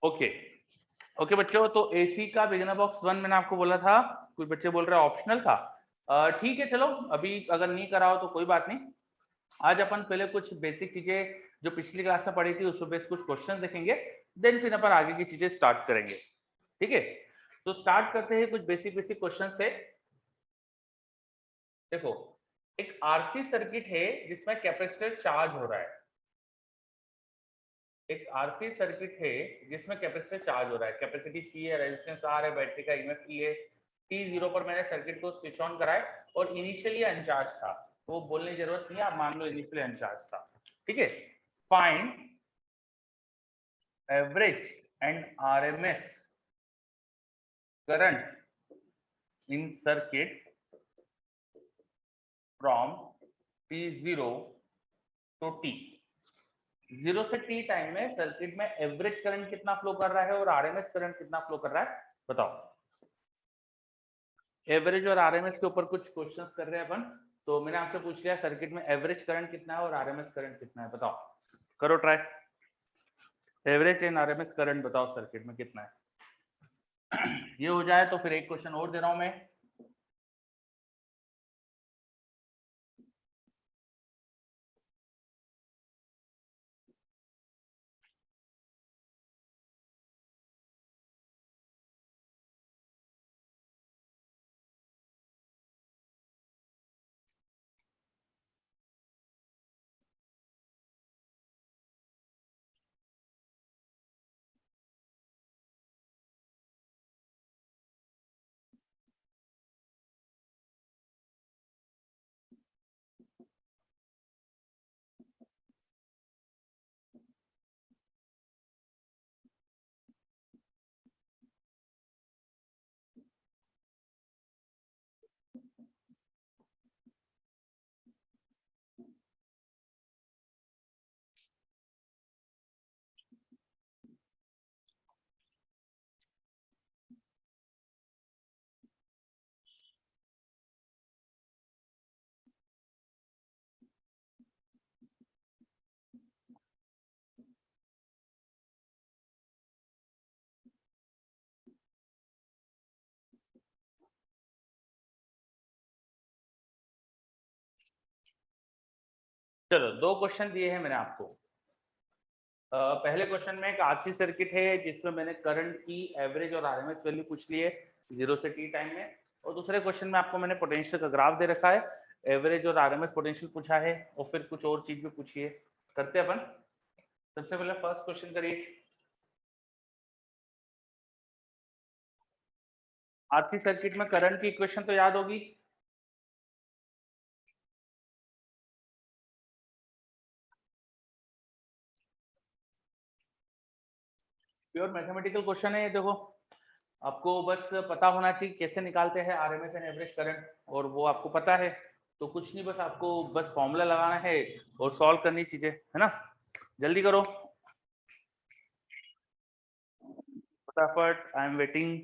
Okay okay बच्चों, तो AC का बिगिनर बॉक्स 1 मैंने आपको बोला था, कुछ बच्चे बोल रहे हैं ऑप्शनल था। ठीक है, चलो अभी अगर नहीं करा हो तो कोई बात नहीं। आज अपन पहले कुछ बेसिक चीजें जो पिछली क्लास में पढ़ी थी उस पर बेस कुछ क्वेश्चन देखेंगे, देन फिर अपन आगे की चीजें स्टार्ट करेंगे। ठीक है, तो स्टार्ट करते हैं कुछ बेसिक बेसिक क्वेश्चन से। देखो, एक आरसी सर्किट है जिसमें कैपेसिटर चार्ज हो रहा है। एक आरसी सर्किट है जिसमें कैपेसिटर चार्ज हो रहा है, कैपेसिटी सी है, रेजिस्टेंस आर है, बैटरी का ईएमएफ ई है। टी जीरो पर मैंने सर्किट को स्विच ऑन कराया और इनिशियली अनचार्ज था, वो बोलने की जरूरत नहीं है, आप मान लो इनिशियली अनचार्ज था। ठीक है, find average and RMS current in circuit from T zero to T. Zero से टी टाइम में सर्किट में एवरेज करंट कितना फ्लो कर रहा है और आरएमएस करंट कितना फ्लो कर रहा है, बताओ। एवरेज और आरएमएस के ऊपर कुछ क्वेश्चंस कर रहे हैं अपन। तो मैंने आपसे पूछ लिया सर्किट में एवरेज करंट कितना है और आरएमएस करंट कितना है, बताओ। करो try, average and RMS current बताओ सर्किट में कितना है। ये हो जाए तो फिर एक क्वेश्चन और दे रहा हूं मैं। चलो, दो क्वेश्चन दिए हैं मैंने आपको। पहले क्वेश्चन में एक आरसी सर्किट है जिसमें मैंने करंट की एवरेज और आरएमएस वैल्यू पूछ ली है जीरो से टी टाइम में, और दूसरे क्वेश्चन में आपको मैंने पोटेंशियल का ग्राफ दे रखा है, एवरेज और आरएमएस पोटेंशियल पूछा है और फिर कुछ और चीज भी पूछी है। करते हैं अपन। सबसे पहले फर्स्ट क्वेश्चन करिए। आरसी सर्किट में करंट की इक्वेशन तो याद होगी। प्योर मैथमेटिकल क्वेश्चन है ये। देखो, आपको बस पता होना चाहिए कैसे निकालते हैं आरएमएस एंड एवरेज करंट, और वो आपको पता है तो कुछ नहीं, बस आपको बस फॉर्मूला लगाना है और सॉल्व करनी चीजें, है ना। जल्दी करो फटाफट, आई एम वेटिंग।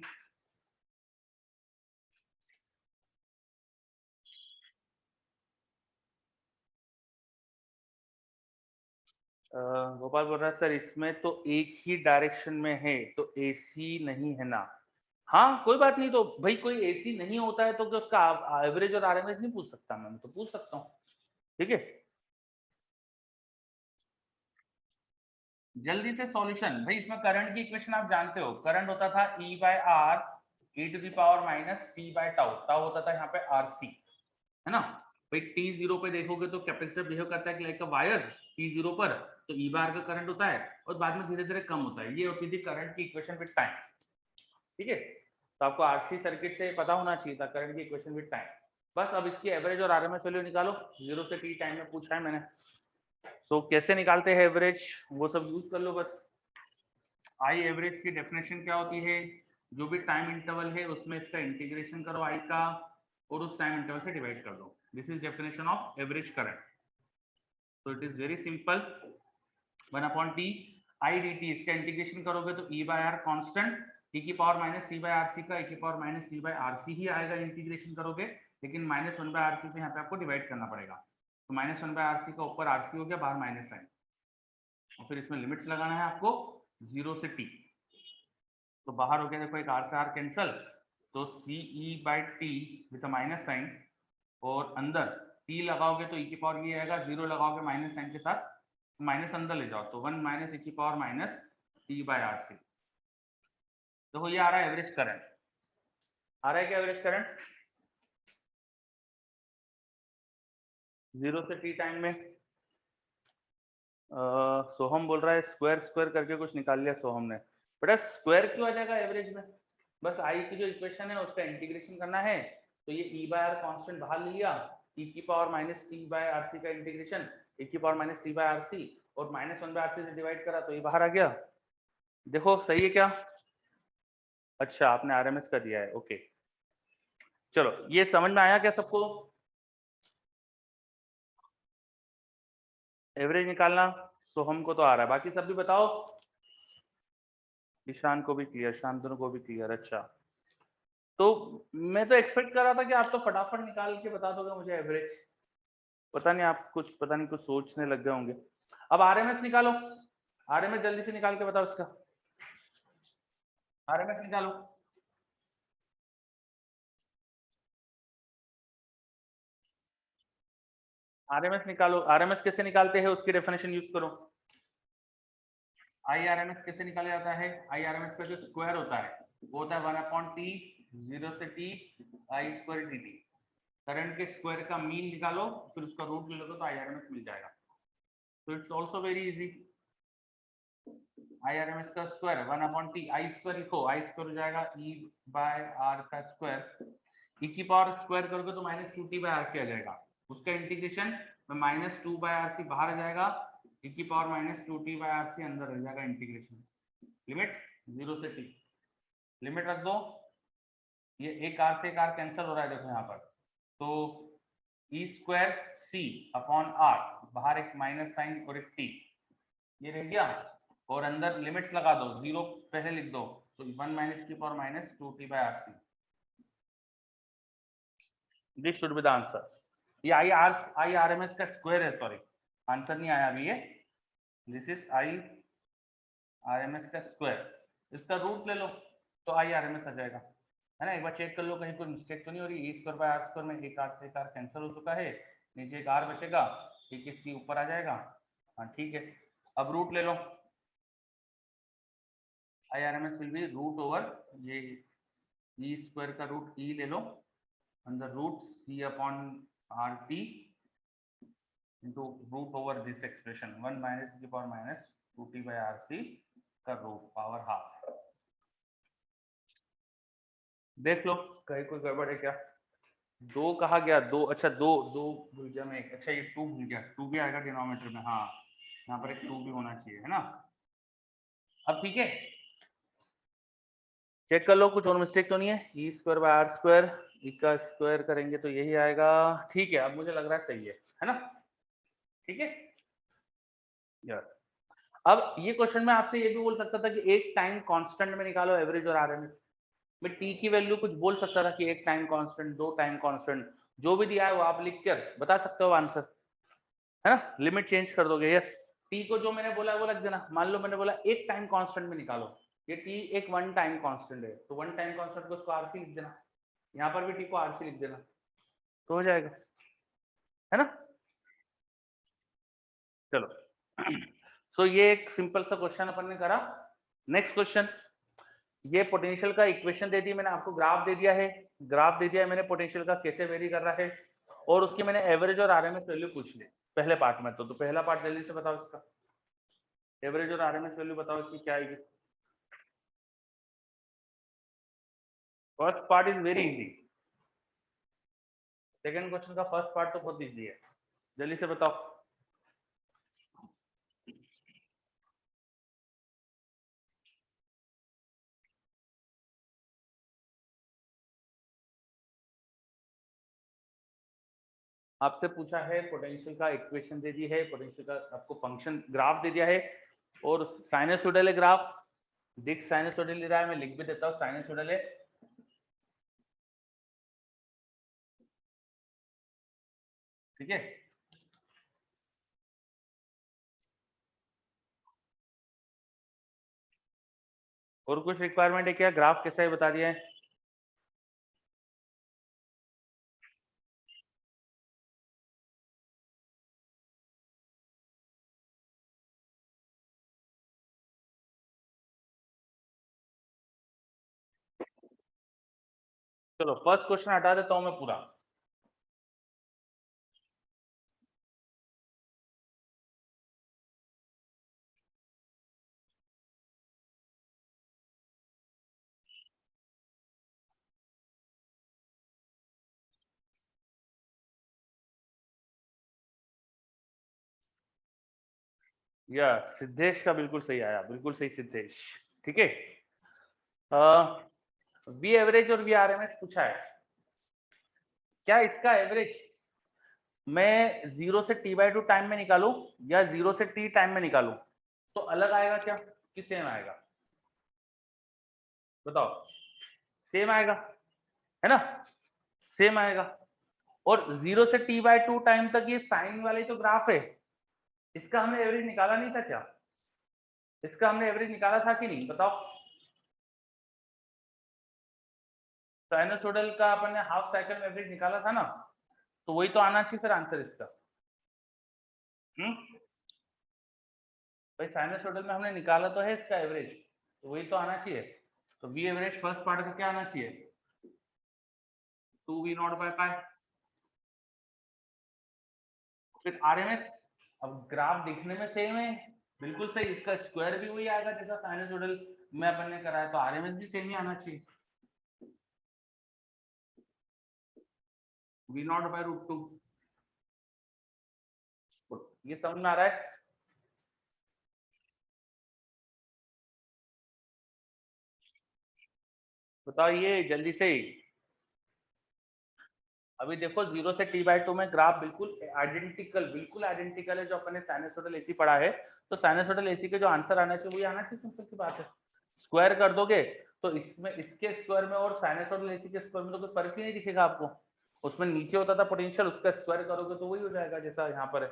गोपाल बोल रहा है सर इसमें तो एक ही डायरेक्शन में है तो एसी नहीं है ना। हाँ कोई बात नहीं, तो भाई कोई एसी नहीं होता है तो क्या उसका एवरेज और आरएमएस नहीं पूछ सकता? मैं तो पूछ सकता हूँ। ठीक है, जल्दी से सॉल्यूशन। भाई इसमें करंट की इक्वेशन आप जानते हो, करंट होता था E by R E to the power minus T by tau, tau होता था यहाँ पे आरसी, है ना। भाई टी जीरो पे देखोगे तो कैपेसिटर बिहेव करता है like a wire, T zero पर तो ई बार का करंट होता है और बाद में धीरे धीरे कम होता है, ये होती थी करंट की इक्वेशन विद टाइम। ठीक है, तो आपको आरसी सर्किट से पता होना चाहिए था करंट की इक्वेशन विद टाइम। बस अब इसकी एवरेज और आरएमएस वैल्यू निकालो, जीरो से टी टाइम में पूछा है मैंने, तो कैसे निकालते हैं एवरेज वो सब यूज कर लो बस। आई एवरेज की डेफिनेशन क्या होती है, जो भी टाइम इंटरवल है उसमें इसका इंटीग्रेशन करो आई का और उस टाइम इंटरवल से डिवाइड कर दो। This is definition of average current. तो it is very simple, 1 upon T I D T, इसका इंटीग्रेशन करोगे तो E by R constant, E की power minus T by R C का ई की power minus T by R C ही आएगा integration करोगे, लेकिन minus one by R C से यहाँ पे आपको डिवाइड करना पड़ेगा। तो minus one by R C का ऊपर आर सी हो गया, बाहर माइनस साइन, और फिर इसमें लिमिट्स लगाना है आपको जीरो से टी। तो बाहर हो गया, देखो एक आर से आर कैंसल, तो C E by T with minus sign, और अंदर टी लगाओगे तो ई की पावर ये आएगा, जीरो लगाओगे माइनस साइन के साथ, माइनस अंदर ले जाओ तो 1 माइनस ई की power minus T by R C. देखो ये आ रहा है एवरेज करंट, आ रहा है क्या एवरेज करंट जीरो से टी टाइम में। सोहम बोल रहा है स्क्वायर स्क्वायर करके कुछ निकाल लिया सोहम ने। बेटा स्क्वायर क्यों आ जाएगा एवरेज में, बस आई की जो इक्वेशन है उसका इंटीग्रेशन करना है, तो ये ई बाय आर कॉन्स्टेंट बाहर ले लिया, ई की power minus T by R C का इंटीग्रेशन, ई की power minus T by R C, और minus one by R C से डिवाइड करा तो ये बाहर आ गया। देखो सही है क्या, अच्छा आपने आरएमएस का दिया है, ओके चलो ये समझ में आया क्या सबको, एवरेज निकालना सोहम को तो आ रहा है, बाकी सब भी बताओ। ईशान को भी क्लियर, शांतनु को भी क्लियर, अच्छा तो मैं तो एक्सपेक्ट कर रहा था कि आप तो फटाफट निकाल के बता दोगे मुझे एवरेज, पता नहीं आप कुछ पता नहीं कुछ सोचने लग गए होंगे। अब आरएमएस निकालो, आरएमएस जल्दी से निकाल के बताओ इसका, आरएमएस निकालो। आरएमएस निकालो, आरएमएस कैसे निकालते हैं उसकी डेफिनेशन यूज करो। आई आरएमएस कैसे निकाला जाता है, आई आरएमएस का जो स्क्वायर होता है वो होता है 1/t, जीरो से T I square D T. Current के स्क्वायर का मीन निकालो, फिर उसका रूट ले लो तो आई आरएमएस मिल जाएगा। तो it's also very easy, I RMS का स्क्वायर 1/t, आई स्क्वायर लिखो, आई स्क्वायर हो जाएगा ई बाय आर का स्क्वायर, ई की पावर स्क्वायर करोगे तो minus two T by R C आ जाएगा, उसका इंटीग्रेशन में minus two by R C बाहर आ जाएगा, ई की power minus two T by R C अंदर रह जाएगा इंटीग्रेशन, लिमिट जीरो से टी, लिमिट रख दो, ये एक आर से एक आर कैंसिल हो रहा है देखो यहाँ पर, तो E square C upon are, बाहर एक माइनस साइन और एक टी, ये रह गया, और अंदर लिमिट्स लगा दो, जीरो पहले लिख दो, तो 1 माइनस की power minus two T by R C, this should be the answer. ये आई आर एम एस का स्क्वायर है, सॉरी आंसर नहीं आया अभी ये, this is I R M S का स्क्वायर, इसका रूट ले लो तो आई आर एम एस आ जाएगा, है ना। एक बार चेक कर लो कहीं कोई मिस्टेक तो नहीं हो रही, E square by are square में एक आर से एक आर कैंसिल हो चुका है, नीचे एक आर बचेगा, एक इसकी ऊपर आ जाएगा, हाँ ठीक है। अब रूट ले लो, I R M S will be root over ये ई स्क्वायर का रूट ई ले लो, अंदर root C upon R T into root over this expression 1 minus की power minus two T by R C का रूट पावर हाफ। देख लो कहीं कोई गड़बड़ है क्या, दो कहा गया, दो अच्छा दो दो भूल गया मैं एक, अच्छा ये टू भूल गया, टू भी आएगा डिनोमिनेटर में, हाँ यहाँ पर एक टू भी होना चाहिए, है ना। अब ठीक है, चेक कर लो कुछ और मिस्टेक तो नहीं है, E square by are square, ई का स्क्वायर करेंगे तो यही आएगा, ठीक है अब मुझे लग रहा है सही है ना, ठीक है यार। अब ये क्वेश्चन में आपसे ये भी बोल सकता था कि एक टाइम कांस्टेंट में निकालो एवरेज और आरएमएस, मैं टी की वैल्यू कुछ बोल सकता था कि एक टाइम कांस्टेंट, दो टाइम कांस्टेंट, जो भी दिया है वो आप लिख कर बता सकते हो आंसर, है ना, लिमिट चेंज कर दोगे, यस टी को जो मैंने बोला है वो लग देना, मान लो मैंने बोला एक टाइम कांस्टेंट में निकालो, ये टी एक वन टाइम कांस्टेंट है, तो वन टाइम कांस्टेंट को उसको आरसी लिख देना, यहाँ पर भी टी को आरसी लिख देना, तो हो जाएगा, है ना। चलो सो ये एक सिंपल सा क्वेश्चन अपन ने करा। नेक्स्ट क्वेश्चन, ये पोटेंशियल का इक्वेशन दे दी मैंने आपको, ग्राफ दे दिया है, ग्राफ दे दिया है मैंने पोटेंशियल का कैसे वेरी कर रहा है, और उसकी मैंने एवरेज और आरएमएस वैल्यू पूछ ली पहले पार्ट में, तो पहला पार्ट जल्दी से बताओ इसका, एवरेज और आरएमएस वैल्यू बताओ इसकी क्या आएगी। First part is very easy, second question का फर्स्ट पार्ट तो बहुत इजी है, जल्दी से बताओ। आपसे पूछा है पोटेंशियल का इक्वेशन दे दी है, पोटेंशियल का आपको फंक्शन ग्राफ दे दिया है, और साइनसोइडल है ग्राफ, दिख साइनसोइडल ले रहा है, मैं लिख भी देता हूँ साइनसोइडल है, ठीक है। और कुछ रिक्वायरमेंट है क्या? ग्राफ कैसा है बता दिया है। चलो फर्स्ट क्वेश्चन हटा देता हूं मैं पूरा। या सिद्धेश का बिल्कुल सही आया, बिल्कुल सही सिद्धेश। ठीक है, वी एवरेज और वी आरएमएस पूछा है। क्या इसका एवरेज मैं 0 से t/2 टाइम में निकालूं या 0 से t टाइम में निकालूं तो अलग आएगा क्या कि सेम आएगा? बताओ। सेम आएगा, है ना? सेम आएगा। और 0 से t/2 टाइम तक ये साइन वाले जो ग्राफ है, इसका हमने एवरेज निकाला नहीं था क्या? इसका हमने एवरेज निकाला था कि नहीं, बताओ। साइनसोइडल का अपन ने हाफ साइकिल में एवरेज निकाला था ना, तो वही तो आना चाहिए फिर आंसर इसका। भाई साइनसोइडल में हमने निकाला तो है इसका एवरेज, तो वही तो आना चाहिए। तो वी एवरेज फर्स्ट पार्ट का क्या आना चाहिए? 2v0/π। फिर आरएमएस, अब ग्राफ दिखने में सेम है, बिल्कुल सही, इसका स्क्वायर भी वही आएगा जैसा साइनसोइडल में अपन ने करा है, तो आरएमएस भी सेम ही आना चाहिए, v0/√2। ये समझ में आ रहा है? बताइए जल्दी से। अभी देखो 0 से t/2 में ग्राफ बिल्कुल आइडेंटिकल है जो अपन ने साइनसोइडल एसी पढ़ा है। तो साइनसोइडल एसी के जो आंसर आना चाहिए वही आना चाहिए, सिंपल सी बात है। स्क्वायर कर दोगे तो इसमें इसके स्क्वायर में और साइनसोइडल एसी के स्क्वायर में तो कोई फर्क ही नहीं दिखेगा आपको। उसमें नीचे होता था पोटेंशियल, उसका स्क्वायर करोगे तो वही हो जाएगा जैसा यहाँ पर है।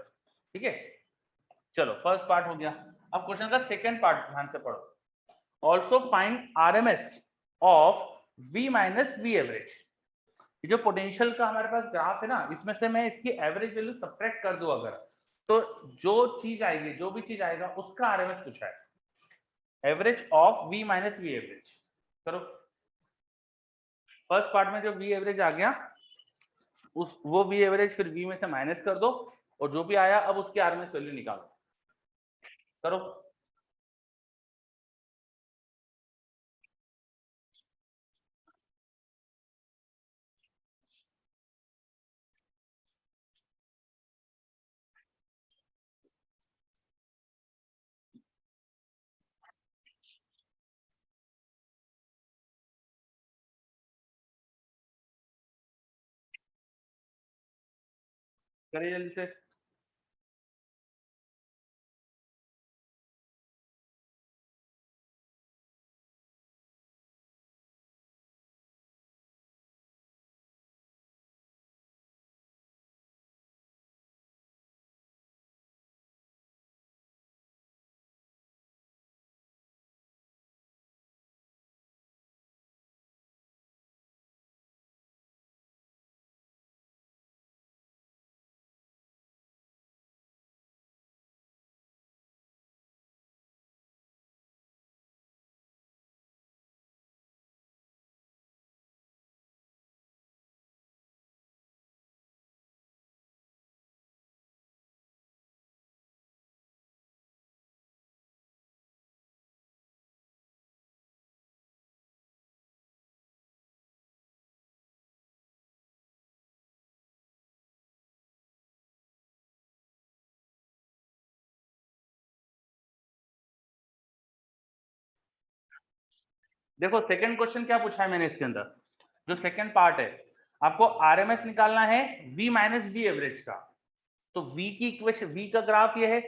ठीक है, चलो फर्स्ट पार्ट हो गया। अब क्वेश्चन का सेकेंड पार्ट ध्यान से पढ़ो। Also find RMS of V minus V average. जो पोटेंशियल का हमारे पास ग्राफ है ना, इसमें से मैं इसकी एवरेज वैल्यू सब्ट्रैक्ट कर दूं अगर, तो जो चीज आएगी, जो भी चीज आएगा उसका आरएमएस पूछा है। Average of V minus V average करो। फर्स्ट पार्ट में जो वी एवरेज आ गया, उस वो वी एवरेज फिर वी में से माइनस कर दो, और जो भी आया अब उसकी आरएमएस वैल्यू निकालो। करो। करिए जल्दी से। देखो सेकंड क्वेश्चन क्या पूछा है मैंने इसके अंदर, जो सेकंड पार्ट है, आपको आरएमएस निकालना है वी माइनस वी एवरेज का। तो वी की इक्वेशन, वी का ग्राफ ये है,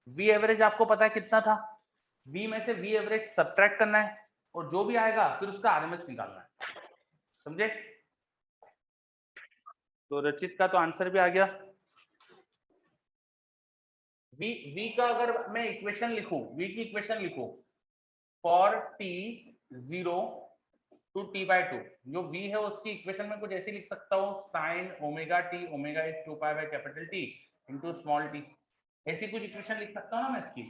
वी एवरेज आपको पता है कितना था, वी में से वी एवरेज सब्ट्रैक्ट करना है, और जो भी आएगा फिर उसका आरएमएस निकालना है। समझे? तो रचित का तो आंसर भी आ गया। वी वी का अगर मैं इक्वेशन लिखूं, वी की इक्वेशन लिखूं, for T 0 to T by two. जो v है उसकी इक्वेशन में कुछ ऐसे लिख सकता हूँ, sign omega T, omega is 2 pi by capital T into small T, ऐसी कुछ इक्वेशन लिख सकता हूँ ना मैं इसकी।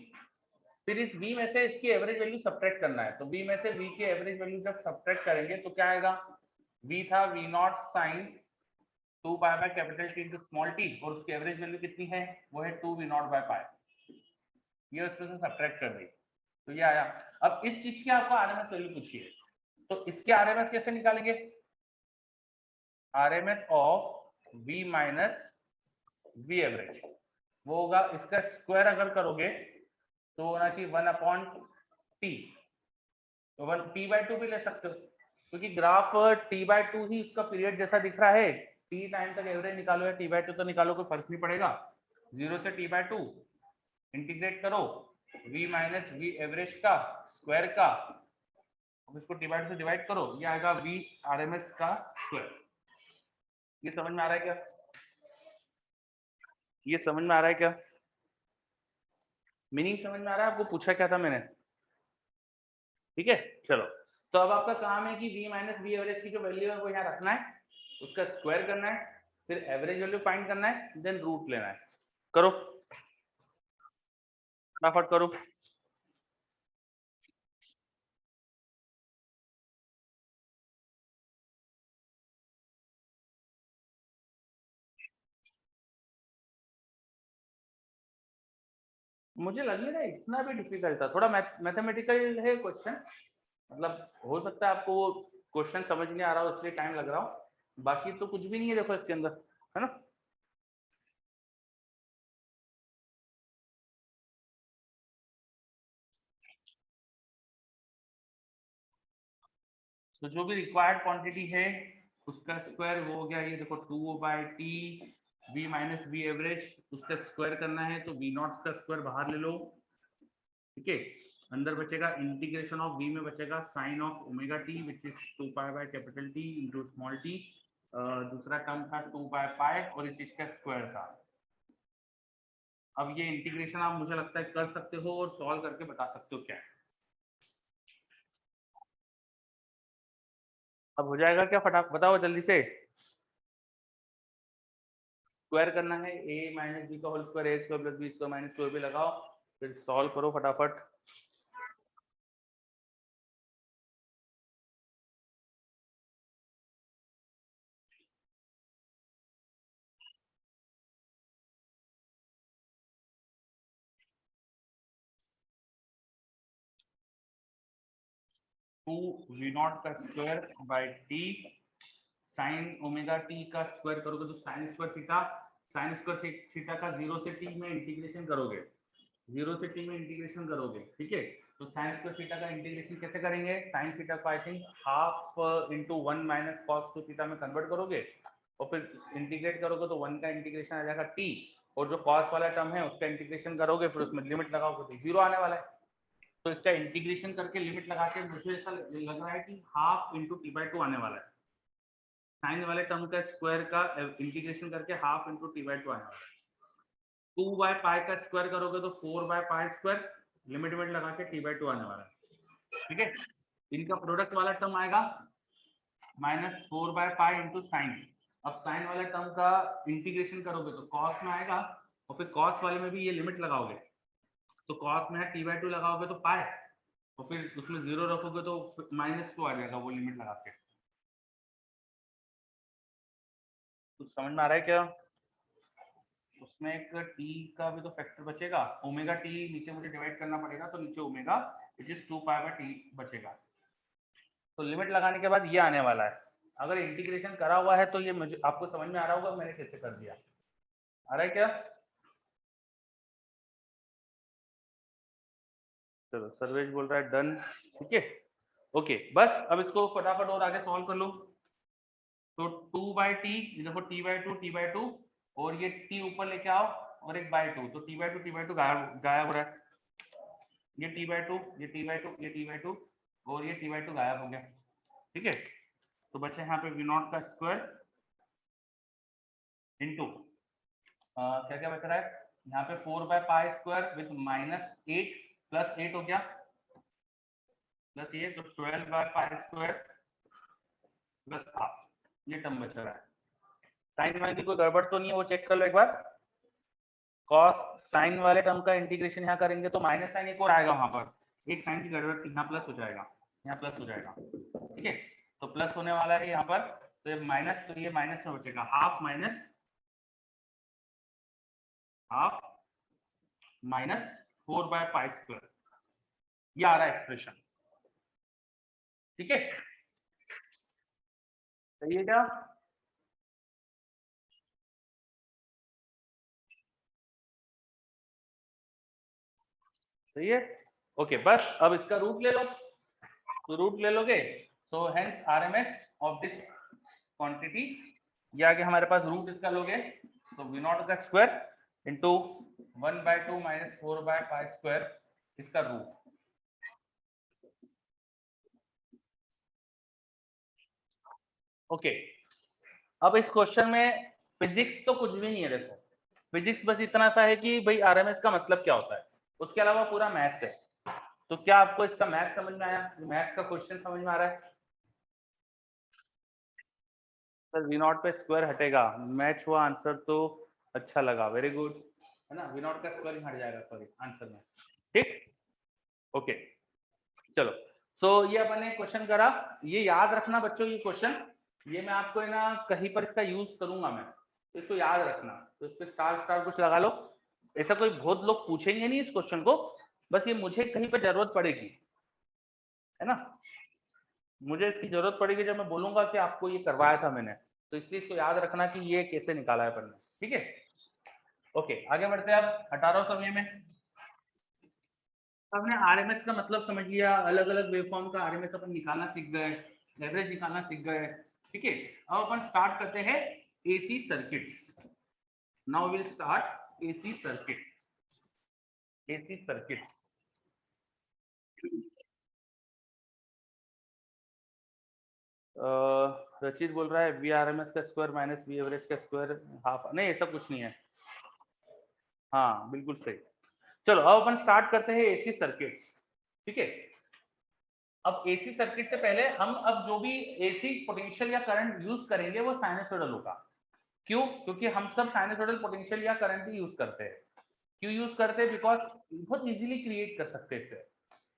फिर इस v में से इसकी एवरेज वैल्यू सब्ट्रैक्ट करना है, तो v में से v की एवरेज वैल्यू जब सब्ट्रैक्ट करेंगे तो क्या आएगा, v था v not sine 2 pi by capital T into small T, और उसकी एवरेज वैल्यू कितनी है, वो है 2 v नॉट बाय पाई, ये उसमें से सब्ट्रैक्ट कर दी तो ये आया। अब इस चीज की आपको आरएमएस वैल्यू पूछी है, तो इसके आरएमएस कैसे निकालेंगे, RMS of v minus v average, वो होगा इसका स्क्वायर अगर करोगे तो होना चाहिए 1 अपॉन टी, तो 1 टी बाई टू भी ले सकते हो, क्योंकि ग्राफ टी बाई टू ही इसका पीरियड जैसा दिख रहा है, टी टाइम तक एवरेज निकालो या टी बाई टू तो निकालो, कोई फर्क नहीं पड़ेगा। 0 से टी बाई टू इंटीग्रेट करो v माइनस v एवरेज का स्क्वायर का, अब इसको टी बाई टू से डिवाइड करो, ये आएगा v आरएमएस का स्क्वायर। ये समझ में आ रहा है क्या, ये समझ में आ रहा है क्या, मीनिंग समझ में आ रहा है आपको, पूछा क्या था मैंने, ठीक है। चलो, तो अब आपका काम है कि v माइनस v एवरेज की जो वैल्यू है वो यहाँ रखना है, उसका स्क्वायर करना है, फिर एवरेज वैल्यू फाइंड करना है, देन रूट लेना है। करो फटाफट करो। मुझे लग नहीं रहा इतना भी डिफिकल्ट था, थोड़ा मैथमेटिकल है क्वेश्चन, मतलब हो सकता है आपको वो क्वेश्चन समझ नहीं आ रहा हो इसलिए टाइम लग रहा हो, बाकी तो कुछ भी नहीं है देखो इसके अंदर, है ना। तो जो भी रिक्वायर्ड क्वांटिटी है उसका स्क्वायर वो हो गया, ये देखो 2 by T v minus v average, उसका स्क्वायर करना है तो v नॉट का स्क्वायर बाहर ले लो, ठीक है। अंदर बचेगा इंटीग्रेशन ऑफ v में बचेगा sine of omega T which is 2 pi by capital T into small T, दूसरा टर्म था 2 बाय पाई और इस चीज का स्क्वायर था। अब ये इंटीग्रेशन आप मुझे लगता है कर सकते हो और सॉल्व करके बता सकते हो क्या है। अब हो जाएगा क्या, फटाफट बताओ जल्दी से। स्क्वायर करना है a माइनस बी का whole square, A square plus B square minus 2ab लगाओ, फिर सॉल्व करो फटाफट। टू वी नॉट का square by T, sine omega T का स्क्वायर करोगे तो sine square theta, sine square theta का 0 से t में इंटीग्रेशन करोगे, 0 से t में इंटीग्रेशन करोगे, ठीक है। तो साइन स्क्वायर थीटा का इंटीग्रेशन कैसे करेंगे, साइन थीटा को I think half into 1 minus cos two theta में कन्वर्ट करोगे, और फिर इंटीग्रेट करोगे तो 1 का इंटीग्रेशन आ जाएगा t, और जो कॉस वाला टर्म है उसका इंटीग्रेशन करोगे, फिर उसमें लिमिट लगाओगे तो 0 आने वाला है। तो इसका इंटीग्रेशन करके लिमिट लगा के मुझे ऐसा लग रहा है कि half into T by to आने वाला है, साइन वाले टर्म का स्क्वायर का इंटीग्रेशन करके half into T by to आने वाला है। 2 बाय पाई का स्क्वायर करोगे तो 4 by pi square, limit limit लगा के टी बाई टू आने वाला है, ठीक है। इनका प्रोडक्ट वाला टर्म आएगा minus 4 by pi into sine, अब साइन वाले टर्म का इंटीग्रेशन करोगे तो कॉस में आएगा, और फिर कॉस वाले में भी ये लिमिट लगाओगे, तो कॉस में टी बाई टू लगाओगे तो पाई, और फिर उसमें 0 रखोगे तो -2 आ जाएगा वो लिमिट लगा के। कुछ समझ में आ रहा है क्या, उसमें एक टी का भी तो फैक्टर बचेगा, ओमेगा टी नीचे मुझे डिवाइड करना पड़ेगा, तो नीचे omega which is 2 pi bye T बचेगा, तो लिमिट लगाने के बाद ये आने वाला है। अगर इंटीग्रेशन करा हुआ है तो ये मुझे आपको समझ में आ रहा होगा मैंने कैसे कर दिया, आ रहा है क्या। चलो सर्वेश बोल रहा है डन, ठीक है, ओके बस अब इसको फटाफट और आगे सॉल्व कर लो। तो 2 बाई टी, देखो टी बाई टू, और ये टी ऊपर लेके आओ और एक बाई टू, तो टी बाई टू गायब गायब हो रहा है, ये टी बाई टू, ये टी बाई टू, ये टी बाई टू, और ये टी बाई टू गायब हो गया, ठीक है। तो बचे यहाँ पे वी नॉट का स्क्वायर इंटू क्या क्या बच रहा है यहाँ पे 4 बाय पाई स्क्वायर विथ -8 + 8 हो गया, प्लस ये तो 12/π² प्लस हाफ, ये टर्म बच रहा है। साइन वाइन की कोई गड़बड़ तो नहीं है, वो चेक कर लो एक बार। कॉस साइन वाले टर्म का इंटीग्रेशन यहाँ करेंगे तो माइनस साइन एक और आएगा वहां पर, एक साइन की गड़बड़, यहाँ प्लस हो जाएगा, यहाँ प्लस हो जाएगा, ठीक है। तो प्लस होने वाला है यहाँ पर, तो ये माइनस, तो ये माइनस में बचेगा, हाफ माइनस हाफ माइनस 4/π², ये आ रहा है एक्सप्रेशन, ठीक है। सही है क्या? सही है, ओके। बस अब इसका रूट ले लो, तो रूट ले लोगे तो hence RMS of this quantity, ये आगे हमारे पास रूट इसका लोगे तो v0 का स्क्वायर इंटू 1/2 माइनस 4/π² इसका रूट। ओके, अब इस क्वेश्चन में फिजिक्स तो कुछ भी नहीं है, देखो फिजिक्स बस इतना सा है कि भाई आरएमएस का मतलब क्या होता है, उसके अलावा पूरा मैथ्स है। तो क्या आपको इसका मैथ्स समझ में आया? मैथ्स का क्वेश्चन समझ में आ रहा है? सर v0 पे स्क्वायर हटेगा, मैच हुआ आंसर, तो अच्छा लगा, वेरी गुड, है ना। v0 का स्क्वायर हट जाएगा सॉरी आंसर में, ठीक, ओके। चलो, तो ये अपन ने क्वेश्चन करा, ये याद रखना बच्चों, ये क्वेश्चन ये मैं आपको है ना कहीं पर इसका यूज करूंगा मैं, तो इसको याद रखना, तो इस पे स्टार स्टार कुछ लगा लो। ऐसा कोई बहुत लोग पूछेंगे नहीं इस क्वेश्चन को, बस ये मुझे कहीं पर जरूरत पड़ेगी, है ना, मुझे इसकी जरूरत पड़ेगी जब मैं बोलूंगा कि आपको ये करवाया था मैंने, तो इसलिए इसको याद रखना कि ये कैसे निकाला है अपन ने, ठीक है। ओके, आगे बढ़ते हैं अब 18वें में। हमने आरएमएस का मतलब समझ लिया, अलग अलग वेवफॉर्म का आरएमएस अपन निकालना सीख गए, एवरेज निकालना सीख गए, ठीक है। अब अपन स्टार्ट करते हैं AC circuit. Now will start AC circuit, AC circuit. रचित बोल रहा है वी आरएमएस का स्क्वायर माइनस वी एवरेज का स्क्वायर हाफ, नहीं ऐसा कुछ नहीं है, हाँ बिल्कुल सही। चलो अब अपन स्टार्ट करते हैं एसी सर्किट, ठीक है। अब एसी सर्किट से पहले हम अब जो भी एसी पोटेंशियल या करंट यूज करेंगे वो साइनसोइडल होगा। क्यों? क्योंकि हम सब साइनसोइडल पोटेंशियल या करंट ही यूज करते हैं। क्यों यूज करते हैं? बिकॉज बहुत इजीली क्रिएट कर सकते हैं इससे।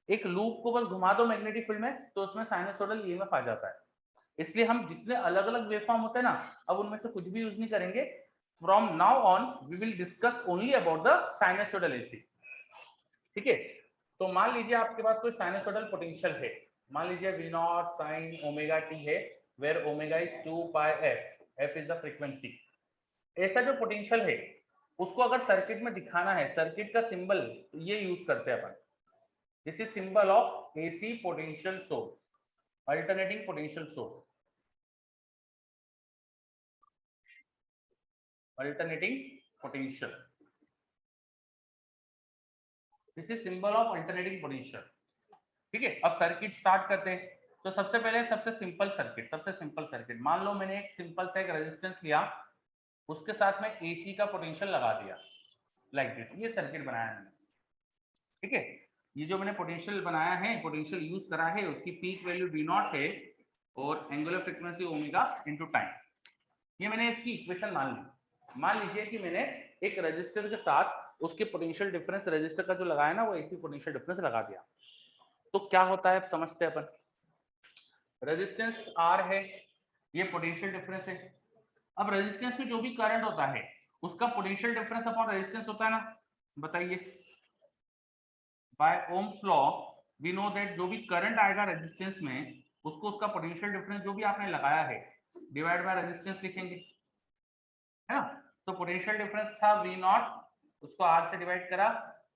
एक लूप को बस घुमा दो मैग्नेटिक फील्ड में तो उसमें साइनसोइडल ईएमएफ आ जाता है। इसलिए हम जितने अलग अलग वेवफॉर्म होते हैं ना, अब उनमें से कुछ भी यूज नहीं करेंगे। From now on we will discuss only about the sinusoidal AC, ठीक है। तो मान लीजिए आपके पास कोई साइनसोइडल पोटेंशियल है, मान लीजिए V not sine omega T है, where omega is 2πf, f is the frequency. ऐसा जो पोटेंशियल है उसको अगर सर्किट में दिखाना है, सर्किट का सिंबल ये यूज करते हैं अपन, this is symbol of AC potential source, alternating potential source, alternating potential, this is symbol of alternating potential, ठीक है। अब सर्किट स्टार्ट करते हैं। तो सबसे पहले सबसे सिंपल सर्किट, सबसे सिंपल सर्किट मान लो मैंने एक सिंपल सा एक रेजिस्टेंस लिया, उसके साथ में एसी का पोटेंशियल लगा दिया, लाइक दिस, ये सर्किट बनाया मैंने, ठीक है। ये जो मैंने पोटेंशियल बनाया है, पोटेंशियल यूज करा है, उसकी पीक वैल्यू वी नॉट है और angular frequency omega into time, ये मैंने इसकी इक्वेशन मान ली। मान लीजिए कि मैंने एक रजिस्टर के साथ उसके पोटेंशियल डिफरेंस रजिस्टर का जो लगाया ना वो एसी पोटेंशियल डिफरेंस लगा दिया, तो क्या होता है अब समझते हैं अपन। रेजिस्टेंस आर है, ये पोटेंशियल डिफरेंस है। अब रेजिस्टेंस में जो भी करंट होता है उसका पोटेंशियल डिफरेंस अपॉन रेजिस्टेंस होता है ना, बताइए। By Ohm's law we know that जो भी करंट आएगा रेजिस्टेंस में उसको उसका पोटेंशियल डिफरेंस जो भी आपने लगाया है डिवाइड बाय रेजिस्टेंस लिखेंगे, है ना। तो पोटेंशियल डिफरेंस था वी नॉट, उसको आर से डिवाइड करा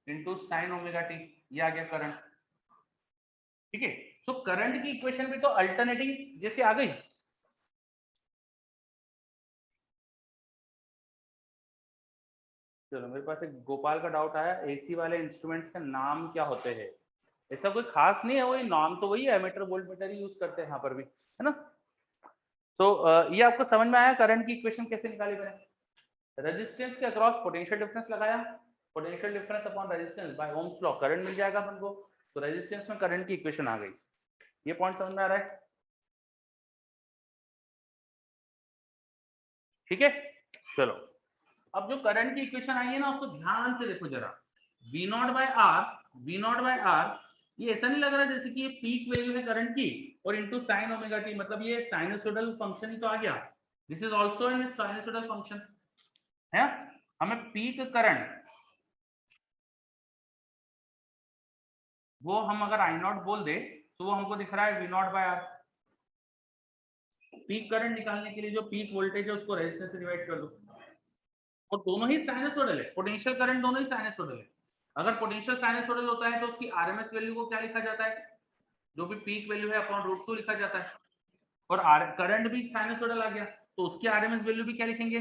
इनटू साइन ओमेगा टी, ये आ गया करंट, ठीक है। सो करंट की इक्वेशन भी तो अल्टरनेटिंग जैसे आ गई। चलो मेरे पास एक गोपाल का डाउट आया, एसी वाले इंस्ट्रूमेंट्स का नाम क्या होते हैं? ऐसा कोई खास नहीं है, वही नाम तो वही है, एमीटर वोल्ट मीटर ही यूज करते हैं यहाँ पर भी, है ना। तो ये आपको समझ में आया करंट की इक्वेशन कैसे निकाली मैंने। रेजिस्टेंस के अक्रॉस पोटेंशियल डिफरेंस लगाया, potential difference upon resistance by Ohm's law current मिल जाएगा अपन को, तो रेजिस्टेंस में करंट की इक्वेशन आ गई। ये पॉइंट समझ में आ रहा है? ठीक है, चलो अब जो करंट की इक्वेशन आई है ना उसको ध्यान से देखो जरा। V नॉट बाय आर, ये ऐसा नहीं लग रहा जैसे कि ये पीक वैल्यू है करंट की और इनटू साइन ओमेगा टी, मतलब ये साइनसोइडल फंक्शन ही तो आ गया। This is also an sinusoidal function है। हमें पीक करंट वो हम अगर आई नॉट बोल दे तो वो हमको दिख रहा है V not by R. Peak current निकालने के लिए जो पीक वोल्टेज है उसको रेजिस्टेंस से डिवाइड कर दो, और दोनों ही साइनसोइडल है, पोटेंशियल करंट दोनों ही साइनसोइडल है। अगर पोटेंशियल साइनसोइडल होता है तो उसकी आरएमएस वैल्यू को क्या लिखा जाता है, जो भी पीक वैल्यू है अपॉन √2 लिखा जाता है। और करंट भी साइनसोइडल आ गया तो उसकी आरएमएस वैल्यू भी क्या लिखेंगे,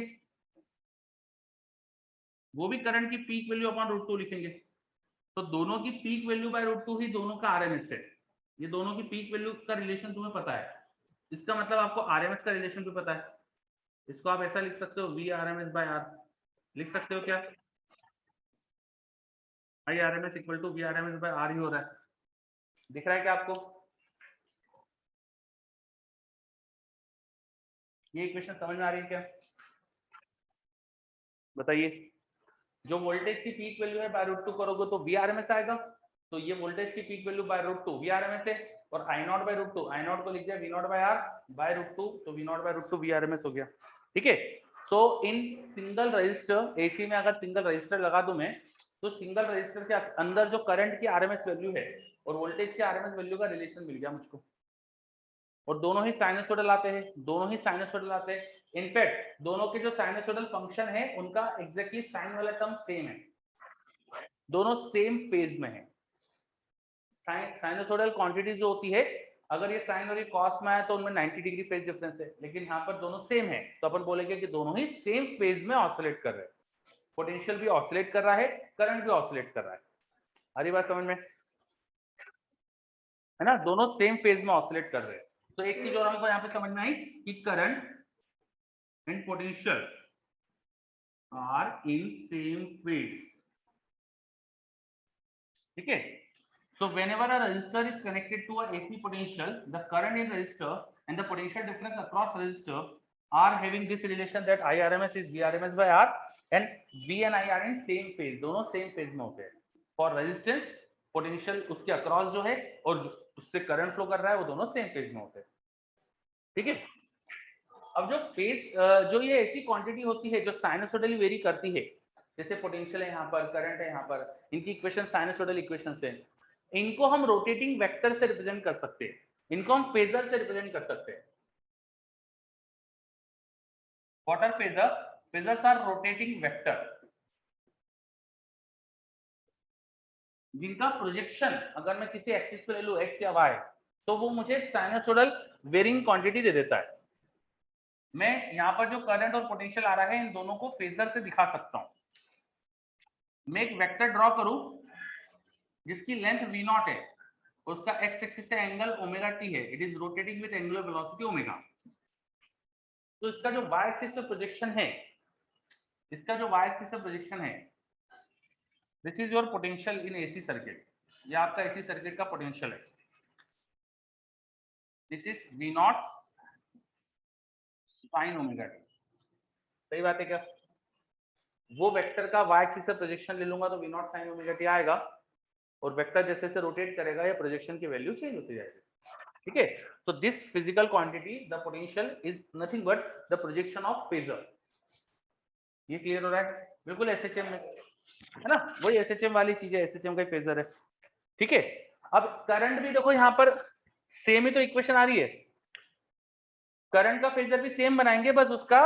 वो भी करंट की पीक वैल्यू अपॉन √2 लिखेंगे। तो दोनों की पीक वैल्यू बाय √2 ही दोनों का आरएमएस है। ये दोनों की पीक वैल्यू का रिलेशन तुम्हें पता है, इसका मतलब आपको आरएमएस का रिलेशन भी पता है। इसको आप ऐसा लिख सकते हो V/RMS/R, लिख सकते हो क्या, I/RMS इक्वल टू V/RMS/R ही हो रहा है। दिख रहा है क्या आपको? ये इक्वेशन समझ में आ रही है क्या? बताइए। जो वोल्टेज की पीक वैल्यू है बाय √2 करोगे तो V/RMS आएगा, तो ये वोल्टेज की पीक वैल्यू बाय √2 V/RMS है, और I not by √2, I not को लिख दिया V not by R by √2, तो V नॉट बाय √2 V/RMS हो गया। ठीक है, तो इन सिंगल रजिस्टर एसी में अगर सिंगल रजिस्टर लगा दूं मैं, तो सिंगल रजिस्टर के अंदर जो करंट की आरएमएस वैल्यू है और वोल्टेज की आरएमएस वैल्यू का रिलेशन मिल गया मुझको, और दोनों ही साइनसोइडल आते हैं, दोनों ही साइनसोइडल आते हैं। इनफैक्ट दोनों के जो साइनसोइडल फंक्शन है उनका एग्जैक्टली साइन वाला टर्म सेम है, दोनों सेम फेज में है। साइनसोइडल क्वांटिटी जो होती है, अगर ये साइन और ये कॉस में है तो उनमें 90 डिग्री फेज डिफरेंस है, लेकिन यहाँ पर दोनों सेम है, तो अपन बोलेंगे कि दोनों ही सेम फेज में ऑसिलेट कर रहे हैं। पोटेंशियल भी ऑसिलेट कर रहा है, करंट भी ऑसिलेट कर रहा है। हरी बात समझ में है ना, दोनों सेम फेज में ऑसिलेट कर रहे हैं। तो एक चीज और हमको यहाँ पे समझ में आई कि current and potential are in same phase. ठीक है, so whenever a resistor is connected to a AC potential, the current in resistor and the potential difference across resistor are having this relation that I/RMS is V/RMS by R, and V and I are in same phase, दोनों same phase में होते हैं। For resistance potential उसके across जो है और उससे current flow कर रहा है वो दोनों सेम फेज में होते हैं। ठीक है, अब जो फेज जो ये ऐसी क्वांटिटी होती है जो साइनसोइडली वेरी करती है, जैसे पोटेंशियल है यहाँ पर, करंट है यहाँ पर, इनकी इक्वेशन साइनसोइडल इक्वेशन है, इनको हम रोटेटिंग वेक्टर से रिप्रेजेंट कर सकते हैं, इनको हम फेजर से रिप्रेजेंट कर सकते हैं। What are phasor? Phasors are rotating vector जिनका प्रोजेक्शन अगर मैं किसी एक्सिस पे ले लूं एक्स या वाई, तो वो मुझे साइनसोइडल वेरिंग क्वांटिटी दे देता है। मैं यहाँ पर जो करंट और पोटेंशियल आ रहा है इन दोनों को फेजर से दिखा सकता हूं। मैं एक वेक्टर ड्रॉ करूं जिसकी लेंथ v नॉट है, उसका x एक्सिस से एंगल ओमेगा टी है, it is rotating with angular velocity omega. तो इसका जो y एक्सिस पे प्रोजेक्शन है, इसका जो y एक्सिस पे प्रोजेक्शन है, this is your potential in AC circuit, ये आपका एसी सर्किट का पोटेंशियल है। This is v not sine omega T. सही बात है क्या? वो वेक्टर का y एक्सिस से प्रोजेक्शन ले लूंगा तो v not sine omega T आएगा, और वेक्टर जैसे जैसे रोटेट करेगा या प्रोजेक्शन की वैल्यू चेंज होती जाएगी। ठीक है, so this physical quantity the potential is nothing but the projection of phasor। ये क्लियर हो रहा है? बिल्कुल एसएचएम में है ना, वही एसएचएम वाली चीज है, एसएचएम का फेजर है। ठीक है, अब करंट भी देखो यहाँ पर सेम ही तो इक्वेशन आ रही है, करंट का फेजर भी सेम बनाएंगे, बस उसका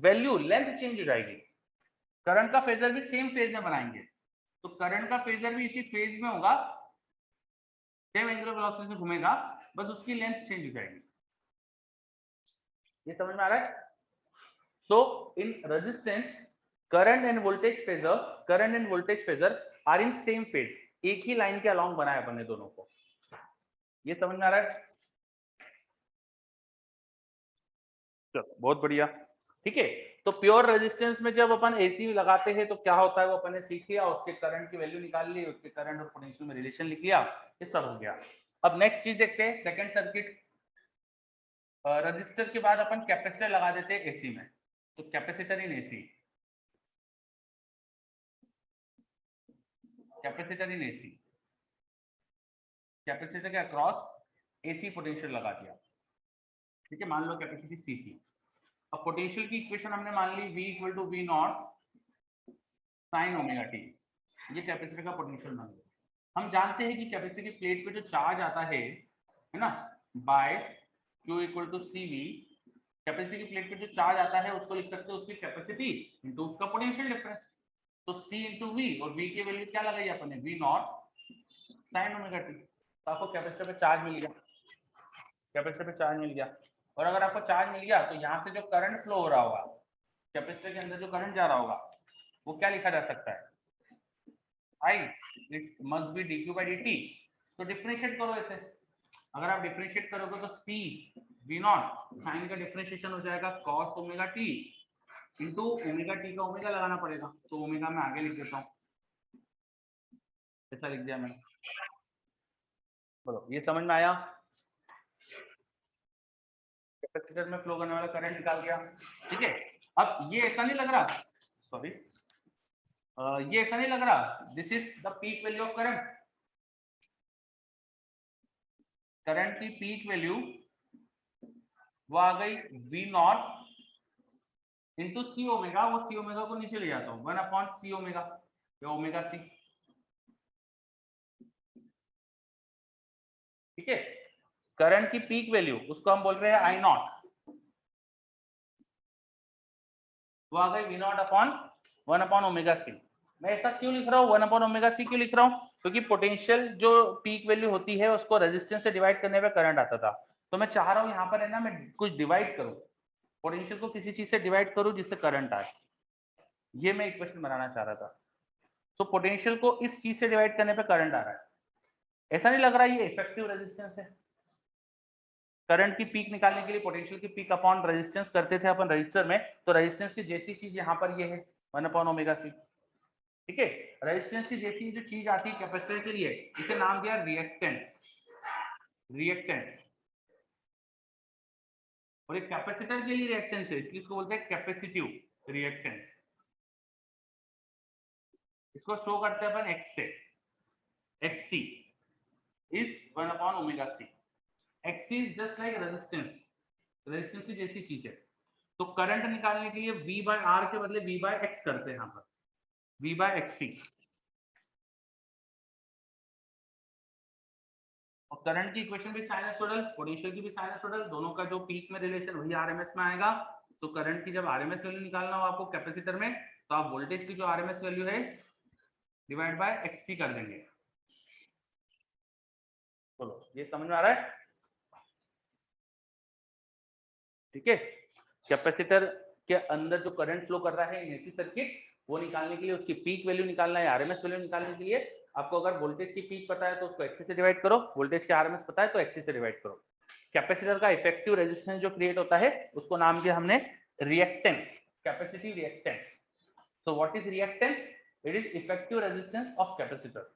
वैल्यू लेंथ चेंज हो जाएगी। करंट का फेजर भी सेम फेज में बनाएंगे, तो करंट का फेजर भी इसी फेज में होगा, सेम एंगुलर वेलोसिटी से घूमेगा, बस उसकी लेंथ चेंज हो जाएगी। ये समझ में आ रहा है? So in resistance, current and voltage phasor are in same phase, एक ही लाइन के अलोंग बनाया अपन ने दोनों को। ये समझ में आ रहा है? चलो बहुत बढ़िया। ठीक है, तो प्योर रेजिस्टेंस में जब अपन एसी लगाते हैं तो क्या होता है वो अपन ने सीख लिया, उसके करंट की वैल्यू निकाल ली, उसके करंट और पोटेंशियल में रिलेशन लिख लिया, ये सब हो गया। अब नेक्स्ट चीज देखते हैं, सेकंड सर्किट। रजिस्टर के बाद अपन कैपेसिटर लगा देते हैं एसी में, तो capacitor in AC, capacitor in AC, capacitor के अक्रॉस एसी पोटेंशियल लगा दिया, ठीक है। मान लो कैपेसिटी सी थी। अब पोटेंशियल की इक्वेशन हमने मान ली V equal to V not sine omega T, ये कैपेसिटर का पोटेंशियल मान लो। हम जानते हैं कि कैपेसिटर की प्लेट पे जो चार्ज आता है ना, by Q equal to C V, capacitor की प्लेट पे जो चार्ज आता है उसको लिख सकते हैं उसकी कैपेसिटी इंटू उसका पोटेंशियल डिफरेंस। तो C इंटू वी, और V की वैल्यू क्या लगाई अपन ने, V not sine omega T. तो आपको कैपेसिटर पे चार्ज मिल गया, कैपेसिटर पे चार्ज मिल गया। और अगर आपको चार्ज मिल गया तो यहाँ से जो करंट फ्लो हो रहा होगा, कैपेसिटर के अंदर जो करंट जा रहा होगा, वो क्या लिखा जा सकता है, I, it must be dq by dt। तो डिफरेंशिएट करो ऐसे, अगर आप डिफरेंशिएट करोगे तो c v नॉट साइन का डिफरेंशिएशन हो जाएगा cos omega t into omega T का ओमेगा लगाना पड़ेगा, तो ओमेगा में आगे लिख देता हूँ, ऐसा लिख दिया मैंने। बोलो ये समझ में आया? कैपेसिटर में फ्लो करने वाला करंट निकाल दिया, ठीक है। अब ये ऐसा नहीं लग रहा, सॉरी ये ऐसा नहीं लग रहा, this is the peak value of current. Current की पीक वैल्यू वो आ गई V not into C omega, वो सी ओमेगा को नीचे ले जाता हूँ, 1/c ओमेगा, या ओमेगा सी, ठीक है। करंट की पीक वैल्यू उसको हम बोल रहे हैं आई नॉट, वो आ गई V not upon 1 omega C. मैं ऐसा क्यों लिख रहा हूँ, 1 ओमेगा सी क्यों लिख रहा हूँ, क्योंकि पोटेंशियल जो पीक वैल्यू होती है उसको रेजिस्टेंस से डिवाइड करने पे करंट आता था। तो मैं चाह रहा हूँ यहाँ पर है ना, मैं कुछ डिवाइड करूँ, पोटेंशियल को किसी चीज से डिवाइड करूँ जिससे करंट आए, ये मैं इक्वेशन बनाना चाह रहा था। तो पोटेंशियल को इस चीज से डिवाइड करने पे करंट आ रहा है, ऐसा नहीं लग रहा ये इफेक्टिव रेजिस्टेंस है। करंट की पीक निकालने के लिए पोटेंशियल की पीक अपॉन रेजिस्टेंस करते थे अपन रजिस्टर में, तो रेजिस्टेंस की जैसी चीज यहाँ पर ये है 1 ओमेगा सी, ठीक है। रेजिस्टेंस की जैसी जो चीज आती है कैपेसिटर के लिए, इसे नाम दिया रिएक्टेंस, रिएक्टेंस। और एक कैपेसिटर के लिए रिएक्टेंस है, इसलिए इसको बोलते हैं कैपेसिटिव रिएक्टेंस। इसको शो करते हैं अपन एक्स से, XC is 1 omega C. XC is just like resistance, resistance की जैसी चीज है। तो करंट निकालने के लिए V बाय R के बदले V बाय X करते हैं यहाँ पर, V बाय XC। और करंट की इक्वेशन भी साइनसोइडल, पोटेंशियल की भी साइनसोइडल, दोनों का जो पीक में रिलेशन वही आरएमएस में आएगा। तो करंट की जब आरएमएस वैल्यू निकालना हो आपको कैपेसिटर में, तो आप वोल्टेज की जो आरएमएस वैल्यू है डिवाइड बाय XC कर देंगे। बोलो ये समझ में आ रहा है? ठीक है। कैपेसिटर के अंदर जो करंट फ्लो कर रहा है इन एसी सर्किट, वो निकालने के लिए उसकी पीक वैल्यू निकालना है, आरएमएस वैल्यू निकालने के लिए आपको अगर वोल्टेज की पीक पता है तो उसको एक्सी से डिवाइड करो, वोल्टेज की आरएमएस पता है तो एक्सी से डिवाइड करो। कैपेसिटर का इफेक्टिव रेजिस्टेंस जो क्रिएट होता है उसको नाम दिया हमने reactance, capacitive reactance. So what is reactance? It is effective resistance of capacitor.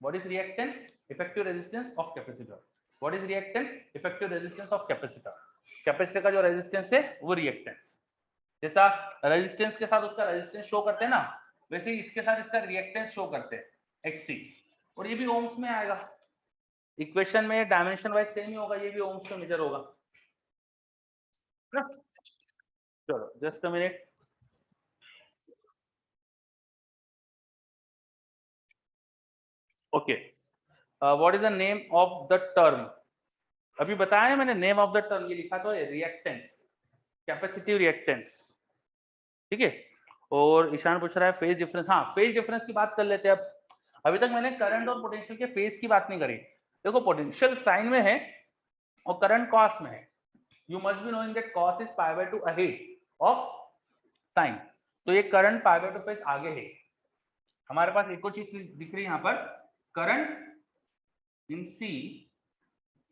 What is reactance? Effective resistance of capacitor. What is reactance? Effective resistance of capacitor. Capacitor का जो resistance है वो रिएक्टेंस। जैसा रेजिस्टेंस के साथ उसका resistance show करते हैं ना, वैसे ही इसके साथ इसका रिएक्टेंस शो करते हैं XC, और ये भी ओम्स में आएगा। इक्वेशन में डायमेंशन वाइज सेम ही होगा, ये भी ओम्स में मेजर होगा। चलो just a minute. Okay, what is the name of the term? अभी बताया मैंने नेम ऑफ द टर्म, ये लिखा तो है रिएक्टेंस, कैपेसिटिव रिएक्टेंस, ठीक है। और ईशान पूछ रहा है फेज डिफरेंस। हाँ, फेज डिफरेंस की बात कर लेते हैं अब। अभी तक मैंने करंट और पोटेंशियल के फेज की बात नहीं करी। देखो पोटेंशियल साइन में है और करंट कॉस में है। You must be knowing that cos is pi by 2 ahead of sine. तो ये करंट पाई बाय 2 फेज आगे है। हमारे पास एक और चीज दिख रही है यहाँ पर, current in C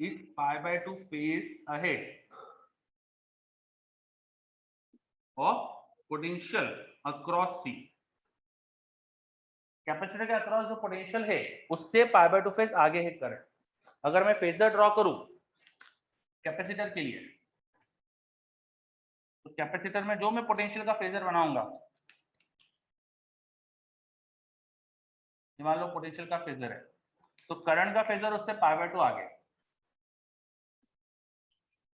is pi by 2 phase ahead of potential across C. Capacitor के अक्रॉस जो पोटेंशियल है उससे पाई बाय 2 फेज आगे है करंट। अगर मैं फेजर ड्रॉ करूं कैपेसिटर के लिए, तो कैपेसिटर में जो मैं पोटेंशियल का फेजर बनाऊंगा, मान लो पोटेंशियल का फेजर है, तो करंट का फेजर उससे π/2 आगे,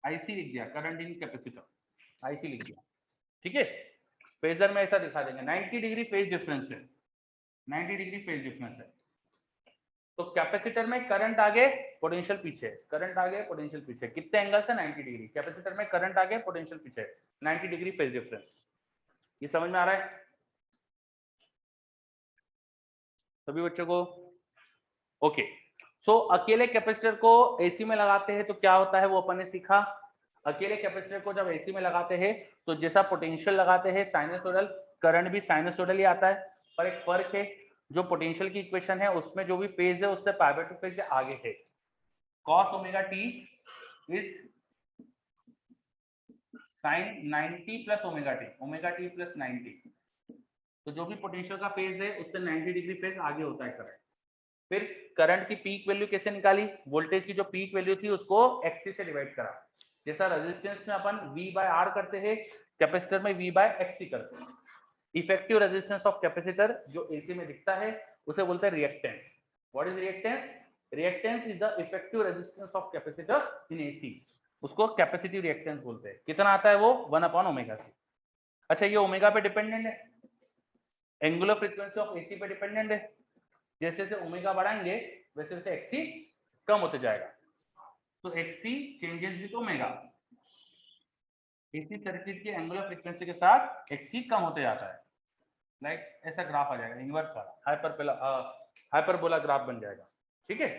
आईसी लिख दिया, करंट इन कैपेसिटर आईसी लिख दिया। ठीक है, फेजर में ऐसा दिखा देंगे 90 डिग्री फेज डिफरेंस है, 90 डिग्री फेज डिफरेंस है। तो कैपेसिटर में करंट आगे पोटेंशियल पीछे, करंट आगे पोटेंशियल पीछे, कितने एंगल से 90 डिग्री, कैपेसिटर में करंट आगे पोटेंशियल पीछे, 90 डिग्री फेज डिफरेंस। ये समझ में आ रहा है सभी बच्चों को? ओके, सो अकेले कैपेसिटर को एसी में लगाते हैं तो क्या होता है वो अपन ने सीखा। अकेले कैपेसिटर को जब एसी में लगाते हैं तो जैसा पोटेंशियल लगाते हैं साइनसोइडल, करंट भी साइनसोइडल ही आता है, पर एक फर्क है, जो पोटेंशियल की इक्वेशन है उसमें जो भी फेज है उससे π/2 फेज आगे है। cos omega T is sin 90 plus omega T plus 90, तो जो भी पोटेंशियल का फेज है उससे 90 डिग्री फेज आगे होता है करंट। फिर करंट की पीक वैल्यू कैसे निकाली, वोल्टेज की जो पीक वैल्यू थी उसको एक्सी से डिवाइड करा, जैसा रेजिस्टेंस में अपन V/R करते हैं, कैपेसिटर में V/XC करते हैं। इफेक्टिव रेजिस्टेंस ऑफ कैपेसिटर जो एसी में दिखता है उसे बोलते हैं reactance. What is reactance? Reactance is the effective resistance of capacitor in AC, उसको कैपेसिटिव रिएक्टेंस बोलते हैं। कितना आता है वो 1/ω/C। अच्छा, ये ओमेगा पे डिपेंडेंट है, एंगुलर फ्रीक्वेंसी ऑफ एसी पे डिपेंडेंट है, जैसे जैसे ओमेगा बढ़ाएंगे वैसे वैसे एक्सी कम होते जाएगा, तो XC changes with omega, AC circuit की एंगुलर फ्रीक्वेंसी के साथ एक्सी कम होते जाता है। लाइक ऐसा ग्राफ आ जाएगा, इनवर्स वाला हाइपरबोला ग्राफ बन जाएगा। ठीक है,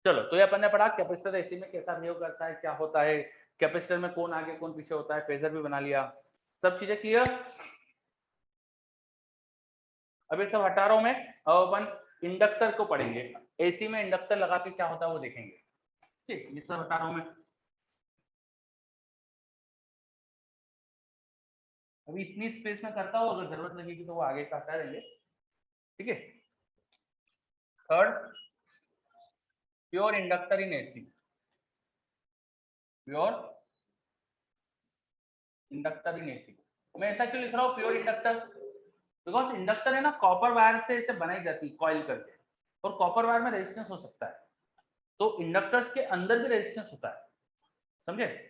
चलो, तो ये अपन ने पढ़ा कैपेसिटर एसी में कैसा बिहेव करता है, क्या होता है, कैपेसिटर में कौन आगे कौन पीछे होता है, फेजर भी बना लिया, सब चीजें क्लियर। अभी सब हटा रहा हूं मैं, अब अपन इंडक्टर को पढ़ेंगे, एसी में इंडक्टर लगा के क्या होता है वो देखेंगे। ठीक, ये सब हटा रहा हूं मैं, अभी इतनी स्पेस में करता हूँ, अगर जरूरत लगेगी तो वो आगे का हटा देंगे। ठीक है, third, pure inductor in AC, pure inductor in AC. मैं ऐसा क्यों लिख रहा हूँ प्योर इंडक्टर, बिकॉज इंडक्टर है ना कॉपर वायर से इसे बनाई जाती है कॉइल करके, और कॉपर वायर में रेजिस्टेंस हो सकता है, तो इंडक्टर्स के अंदर भी रेजिस्टेंस होता है, समझे।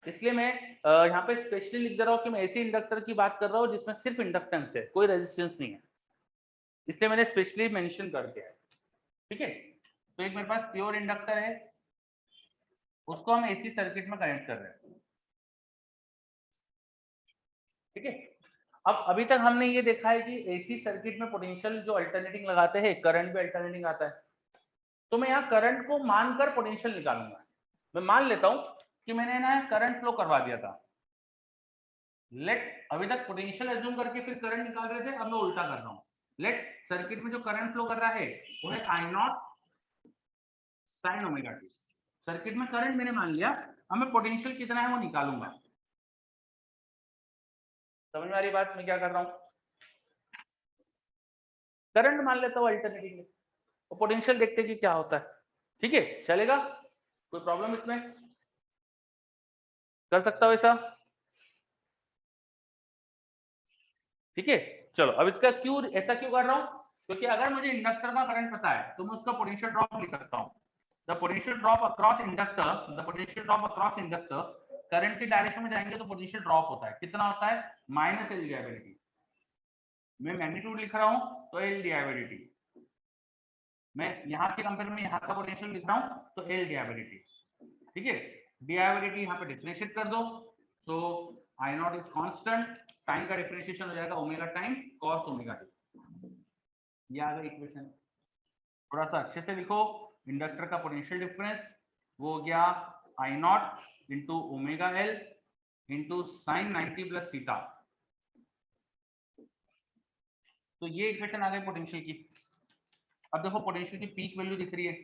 इसलिए मैं यहाँ पे स्पेशली लिख दे रहा हूँ कि मैं ऐसे इंडक्टर की बात कर रहा हूँ जिसमें सिर्फ इंडक्टेंस है, कोई रेजिस्टेंस नहीं है, इसलिए मैंने स्पेशली मेंशन कर दिया है। ठीक है, तो एक मेरे पास प्योर इंडक्टर है, उसको हम एसी सर्किट में कनेक्ट कर रहे हैं। ठीक है, अब अभी तक हमने ये देखा है कि एसी सर्किट में पोटेंशियल जो अल्टरनेटिंग लगाते हैं, करंट भी अल्टरनेटिंग आता है, तो मैं यहाँ करंट को मानकर पोटेंशियल निकालूंगा। मैं मान लेता हूं कि मैंने ना करंट फ्लो करवा दिया था, लेट, अभी तक पोटेंशियल एज्यूम करके फिर करंट निकाल रहे थे, अब मैं उल्टा कर रहा हूँ। लेट सर्किट में जो करंट फ्लो कर रहा है वो है I0 sin omega T, circuit में करंट मैंने मान लिया, अब मैं पोटेंशियल कितना है वो निकालूंगा। समझ में आ रही बात मैं क्या कर रहा हूँ, करंट मान लेता हूँ अल्टरनेटिव, तो पोटेंशियल देखते हैं कि क्या होता है। ठीक है, चलेगा, कोई प्रॉब्लम इसमें, कर सकता हूँ ऐसा। ठीक है, चलो, अब इसका क्यों ऐसा क्यों कर रहा हूँ, क्योंकि अगर मुझे इंडक्टर का करंट पता है तो मैं उसका पोटेंशियल ड्रॉप लिख सकता हूँ। The potential drop across inductor, the potential drop across inductor, current की डायरेक्शन में जाएंगे तो पोटेंशियल ड्रॉप होता है, कितना होता है -L डी। मैं मैग्नीट्यूड लिख रहा हूँ तो L डी, मैं यहाँ के कंपेयर में यहाँ का पोटेंशियल लिख रहा हूँ तो L डी। ठीक है, डी यहाँ पे डिफरेंशिएट कर दो, तो I0 इज कांस्टेंट, टाइम का डिफरेंशिएशन हो जाएगा omega time cos omega T. ये आ गई इक्वेशन, थोड़ा सा अच्छे से लिखो, इंडक्टर का पोटेंशियल डिफरेंस वो हो गया I0 into omega L into sine 90 plus theta, तो ये इक्वेशन आ गई पोटेंशियल की। अब देखो पोटेंशियल की पीक वैल्यू दिख रही है,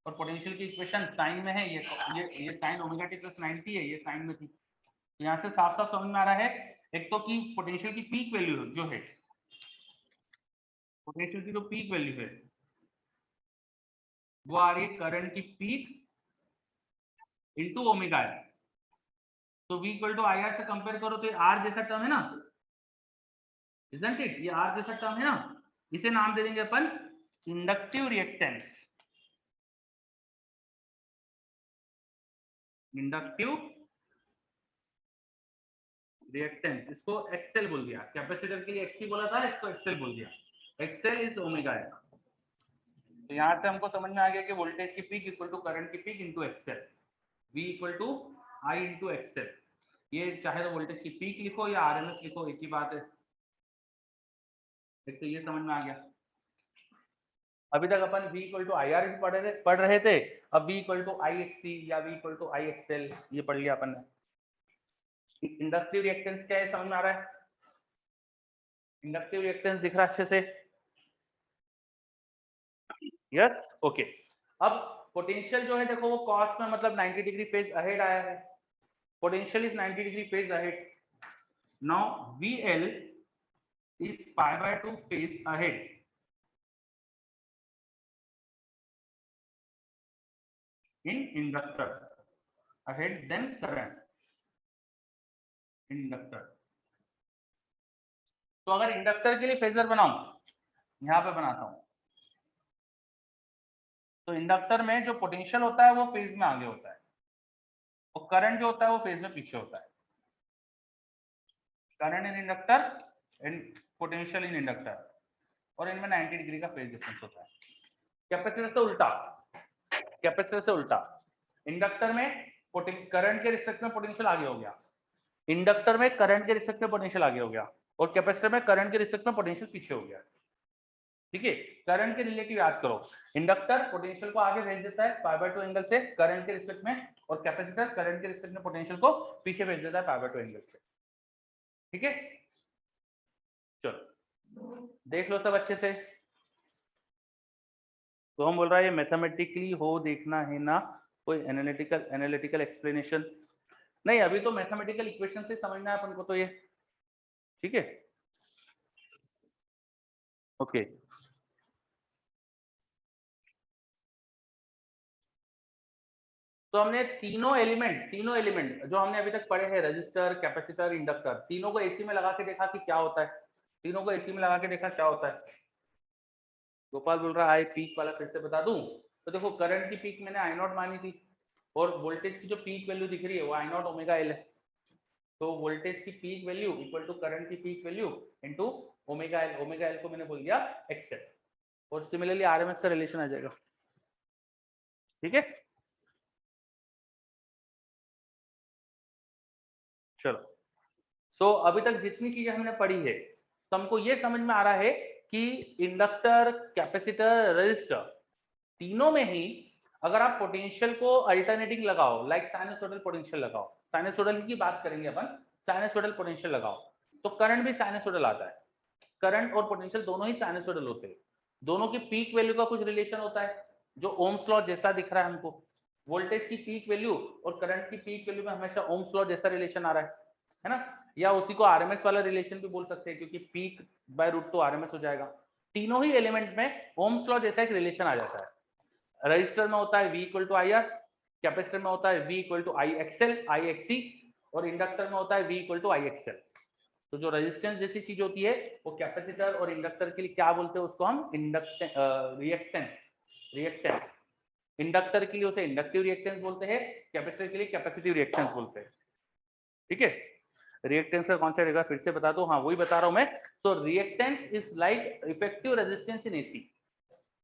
और पोटेंशियल की इक्वेशन साइन में है, ये साइन ओमेगा टी प्लस 90 है, ये साइन में थी, तो यहाँ से साफ साफ समझ में आ रहा है एक तो कि पोटेंशियल की पीक वैल्यू जो है, पोटेंशियल की जो पीक वैल्यू है वो आ रही है करंट की पीक इंटू ओमेगा एल। तो V equal to I R से कंपेयर करो तो ये आर जैसा टर्म है ना, इजंट इट, ये आर जैसा टर्म है ना, इसे नाम दे देंगे अपन इंडक्टिव रिएक्टेंस। इंडक्टिव रिएक्टेंस, इसको एक्सेल बोल दिया, कैपेसिटर के लिए एक्सी बोला था, इसको एक्सेल बोल दिया, एक्सेल इज ओमेगा एल। तो यहाँ से हमको समझ में आ गया कि वोल्टेज की पीक इक्वल टू करंट की peak into XL, V equal to I into XL. ये चाहे तो वोल्टेज की पीक लिखो या आरएमएस लिखो, एक ही बात है। एक तो ये समझ में आ गया। अभी तक अपन V equal to I R पढ़ रहे थे, अब V equal to I XC या V equal to I XL ये पढ़ लिया अपन ने। इंडक्टिव रिएक्टेंस क्या है समझ में आ रहा है? इंडक्टिव रिएक्टेंस दिख रहा है अच्छे से? Yes, okay. अब पोटेंशियल जो है देखो वो कॉस में मतलब 90 डिग्री फेज अहेड आया है, potential is 90 degree phase ahead. Now VL is pi/2 phase ahead in inductor, ahead then current inductor। तो अगर इंडक्टर के लिए फेजर बनाऊं, यहां पे बनाता हूं, तो इंडक्टर में जो पोटेंशियल होता है वो फेज में आगे होता है और करंट जो होता है वो फेज में पीछे होता है। Current in inductor and potential in inductor, और इनमें 90 डिग्री का फेज डिफरेंस होता है। कैपेसिटर से उल्टा, कैपेसिटर से उल्टा, इंडक्टर में करंट के रिस्पेक्ट में पोटेंशियल आगे हो गया, इंडक्टर में करंट के रिस्पेक्ट में पोटेंशियल आगे हो गया, और कैपेसिटर में करंट के रिस्पेक्ट में पोटेंशियल पीछे हो गया। ठीक है, करंट के रिलेटिव याद करो, इंडक्टर पोटेंशियल को आगे भेज देता है pi/2 एंगल से करंट के रिस्पेक्ट में, और कैपेसिटर करंट के रिस्पेक्ट में पोटेंशियल को पीछे भेज देता है pi/2 एंगल से। ठीक है, चलो देख लो सब अच्छे से। तो हम बोल रहा है ये मैथमेटिकली हो देखना है ना, कोई एनालिटिकल एक्सप्लेनेशन नहीं, अभी तो मैथमेटिकल इक्वेशन से समझना है अपन को तो ये। ठीक है, ओके। तो हमने तीनों एलिमेंट जो हमने अभी तक पढ़े हैं, रजिस्टर, कैपेसिटर, इंडक्टर, तीनों को एसी में लगा के देखा कि क्या होता है, तीनों को एसी में लगा के देखा क्या होता है। गोपाल बोल रहा है पीक वाला फिर से बता दूं, तो देखो करंट की पीक मैंने आई नॉट मानी थी, और वोल्टेज की जो पीक वैल्यू दिख रही है वो आई नॉट ओमेगा एल है। तो वोल्टेज की peak value equal to current की peak value into omega L, omega L को मैंने बोल दिया एक्सेल, और सिमिलरली आरएमएस का रिलेशन आ जाएगा। ठीक है, चलो। सो अभी तक जितनी चीजें हमने पढ़ी है, तो हमको ये समझ में आ रहा है कि इंडक्टर, कैपेसिटर, रजिस्टर, तीनों में ही अगर आप पोटेंशियल को अल्टरनेटिंग लगाओ, लाइक साइनसोइडल पोटेंशियल लगाओ, साइनसोइडल की बात करेंगे अपन, साइनसोइडल पोटेंशियल लगाओ तो करंट भी साइनसोइडल आता है। करंट और पोटेंशियल दोनों ही साइनसोइडल होते हैं, दोनों की पीक वैल्यू का कुछ रिलेशन होता है जो ओम्स लॉ जैसा दिख रहा है हमको। वोल्टेज की पीक वैल्यू और करंट की पीक वैल्यू में हमेशा ओम्स लॉ जैसा रिलेशन आ रहा है ना, या उसी को आरएमएस वाला रिलेशन भी बोल सकते हैं, क्योंकि पीक बाय रूट तो आरएमएस हो जाएगा। तीनों ही एलिमेंट में ओम्स लॉ जैसा एक रिलेशन आ जाता है। रजिस्टर में होता है V equal to I R, capacitor में होता है V equal to I XL, I XC, और इंडक्टर में होता है V equal to I XL. तो जो रेजिस्टेंस जैसी चीज होती है वो कैपेसिटर और इंडक्टर के लिए क्या बोलते हैं, उसको हम रिएक्टेंस। इंडक्टर के लिए उसे इंडक्टिव रिएक्टेंस बोलते हैं, कैपेसिटर के लिए कैपेसिटिव रिएक्टेंस बोलते हैं। ठीक है, रिएक्टेंस का कॉन्सेप्ट एक बार फिर से बता दो, हाँ वही बता रहा हूं मैं। तो reactance is like effective resistance in AC.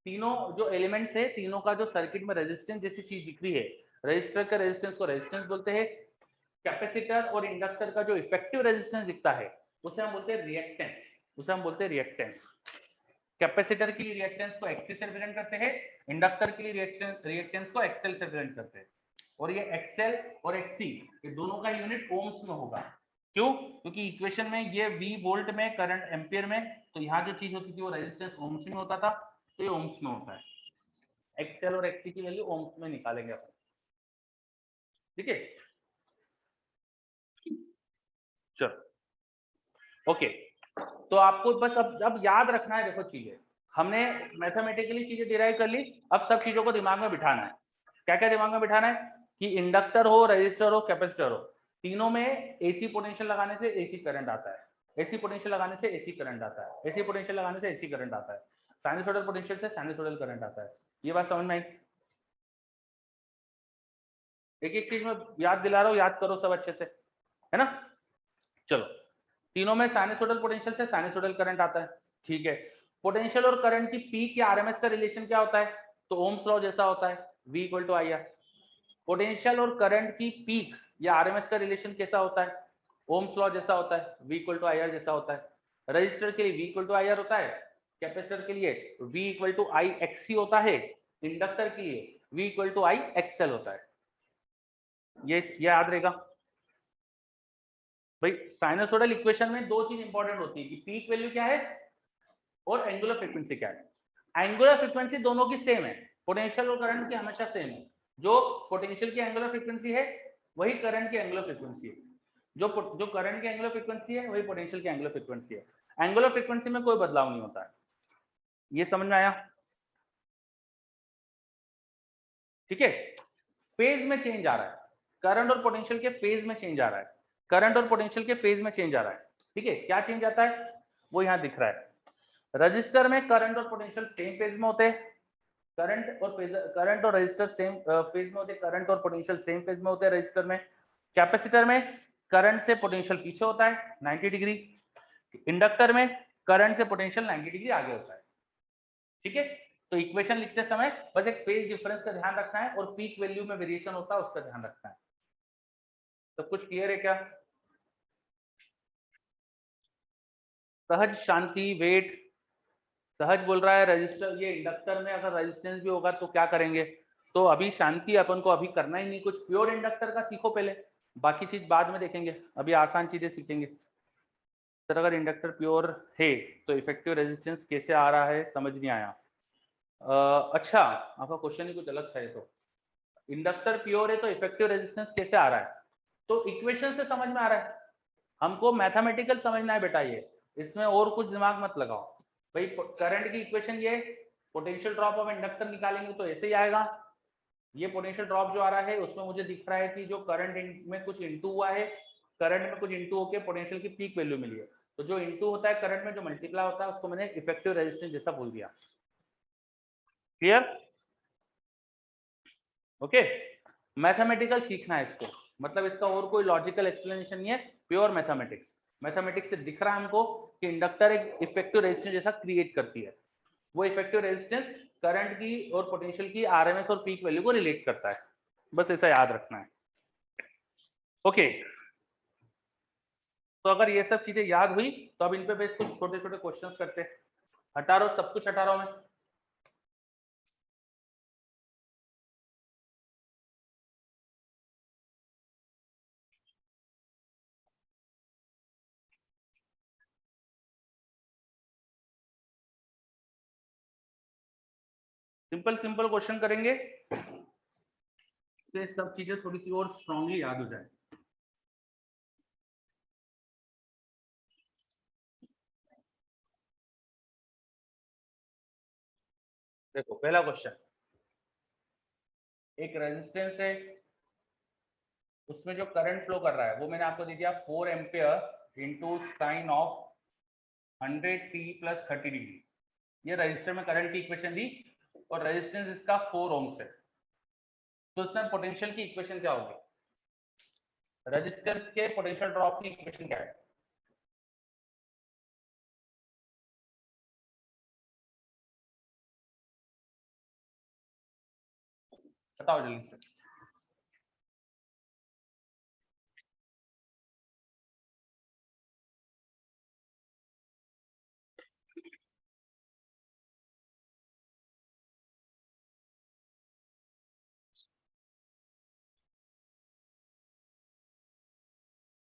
तीनों जो एलिमेंट्स है, तीनों का जो सर्किट में रेजिस्टेंस जैसी चीज दिख रही है, रजिस्टर का रेजिस्टेंस को रेजिस्टेंस बोलते हैं, कैपेसिटर और इंडक्टर का जो इफेक्टिव रेजिस्टेंस दिखता है उसे हम बोलते हैं रिएक्टेंस, उसे हम बोलते हैं रिएक्टेंस। कैपेसिटर की रिएक्टेंस को एक्सी से रिप्रेजेंट करते हैं, इंडक्टर के लिए रिएक्टेंस को एक्सएल से रिप्रेजेंट करते हैं, और ये एक्सएल और एक्सी ये दोनों का यूनिट ओम्स में होगा। क्यों? क्योंकि इक्वेशन में ये V वोल्ट में, करंट एम्पियर में, तो यहाँ जो चीज होती थी वो रेजिस्टेंस ओम्स में होता था, तो ये ओम्स में होता है। एक्सएल और एक्सी की वैल्यू ओम्स में निकालेंगे अपन। ठीक है, चलो ओके। तो आपको बस अब याद रखना है, देखो चीजें, हमने मैथमेटिकली चीजें डिराइव कर ली, अब सब चीजों को दिमाग में बिठाना है। क्या क्या दिमाग में बिठाना है कि इंडक्टर हो, रजिस्टर हो, कैपेसिटर हो, तीनों में एसी पोटेंशियल लगाने से एसी करंट आता है, एसी पोटेंशियल लगाने से एसी करंट आता है, एसी पोटेंशियल लगाने से एसी करंट आता है, साइनसोइडल पोटेंशियल से साइनसोइडल करंट आता है। ये बात समझ में आई? एक एक चीज में याद दिला रहा हूँ, याद करो सब अच्छे से, है ना? चलो, तीनों में साइनसोइडल पोटेंशियल से साइनसोइडल करंट आता है, ठीक है। पोटेंशियल और करंट की पीक या आरएमएस का रिलेशन क्या होता है? तो ओम्स लॉ जैसा होता है, V equal to I R. Potential और करंट की पीक या आरएमएस का रिलेशन कैसा होता है? ओम्स लॉ जैसा होता है, V equal to I R जैसा होता है। रजिस्टर के लिए V equal to I R होता है, कैपेसिटर के लिए V equal to I X होता है, इंडक्टर के लिए V equal to I XL होता है। ये याद रहेगा भाई। साइनसोइडल इक्वेशन में दो चीज इंपॉर्टेंट होती है कि पीक वैल्यू क्या है और एंगुलर फ्रीक्वेंसी क्या है। एंगुलर फ्रीक्वेंसी दोनों की सेम है, पोटेंशियल और करंट की हमेशा सेम है। जो पोटेंशियल की एंगुलर फ्रीक्वेंसी है वही करंट की एंगुलर फ्रीक्वेंसी है, जो करंट की एंगुलर फ्रीक्वेंसी है वही पोटेंशियल की एंगुलर फ्रीक्वेंसी है। एंगुलर फ्रीक्वेंसी में कोई बदलाव नहीं होता है। ये समझ में आया? ठीक है। फेज में चेंज आ रहा है, करंट और पोटेंशियल के फेज में चेंज आ रहा है, करंट और पोटेंशियल के फेज में चेंज आ रहा है। ठीक है, क्या चेंज आता है वो यहां दिख रहा है। रजिस्टर में करंट और पोटेंशियल सेम फेज में होते हैं, करंट और रजिस्टर सेम फेज में होते हैं, करंट और पोटेंशियल सेम फेज में होते हैं रजिस्टर में। कैपेसिटर में करंट से पोटेंशियल पीछे होता है 90 डिग्री, इंडक्टर में करंट से पोटेंशियल 90 डिग्री आगे होता है। ठीक है, तो इक्वेशन लिखते समय बस एक फेज डिफरेंस का ध्यान रखना है और पीक वैल्यू में वेरिएशन होता है उसका ध्यान रखना है। सब कुछ क्लियर है क्या? सहज शांति वेट, सहज बोल रहा है रजिस्टर, ये इंडक्टर में अगर रेजिस्टेंस भी होगा तो क्या करेंगे? तो अभी शांति, अपन को अभी करना ही नहीं कुछ, प्योर इंडक्टर का सीखो पहले, बाकी चीज बाद में देखेंगे, अभी आसान चीजें सीखेंगे। सर अगर इंडक्टर प्योर है तो इफेक्टिव रेजिस्टेंस कैसे आ रहा है, समझ नहीं आया। अच्छा, आपका क्वेश्चन ही कुछ अलग था। ये तो इंडक्टर प्योर है तो इफेक्टिव रेजिस्टेंस कैसे आ रहा है? तो इक्वेशन से समझ में आ रहा है, हमको मैथमेटिकल समझना है बेटा। ये इसमें और कुछ दिमाग मत लगाओ भाई। करंट की इक्वेशन ये, पोटेंशियल ड्रॉप ऑफ इंडक्टर निकालेंगे तो ऐसे ही आएगा। ये पोटेंशियल ड्रॉप जो आ रहा है उसमें मुझे दिख रहा है कि जो करंट में कुछ इंटू हुआ है, करंट में कुछ इंटू होकर पोटेंशियल की पीक वैल्यू मिली है, तो जो इंटू होता है करंट में, जो मल्टीप्लाई होता है उसको मैंने इफेक्टिव रेजिस्टेंस जैसा बोल दिया। क्लियर? ओके, मैथमेटिकल सीखना है इसको, मतलब इसका और कोई लॉजिकल एक्सप्लेनेशन नहीं है, प्योर मैथमेटिक्स। मैथमेटिक्स से दिख रहा है हमको कि इंडक्टर एक इफेक्टिव रेजिस्टेंस जैसा क्रिएट करती है, वो इफेक्टिव रेजिस्टेंस करंट की और पोटेंशियल की आरएमएस और पीक वैल्यू को रिलेट करता है, बस ऐसा याद रखना है। ओके, तो अगर ये सब चीजें याद हुई तो अब इन पे बेस कुछ छोटे छोटे क्वेश्चंस करते हैं। हटा रहा हूं सब कुछ, हटा रहा हूं मैं। सिंपल सिंपल क्वेश्चन करेंगे, तो सब चीजें थोड़ी सी और स्ट्रांगली याद हो जाए। देखो पहला क्वेश्चन, एक रेजिस्टेंस है, उसमें जो करंट फ्लो कर रहा है वो मैंने आपको दे दिया 4 ampere into sine of 100t plus 30 degree. ये रजिस्टर में करंट की इक्वेशन दी और रेजिस्टेंस इसका 4 ओम्स है, तो इसमें पोटेंशियल की इक्वेशन क्या होगी? रेजिस्टेंस के पोटेंशियल ड्रॉप की इक्वेशन क्या है? बताओ जल्दी से।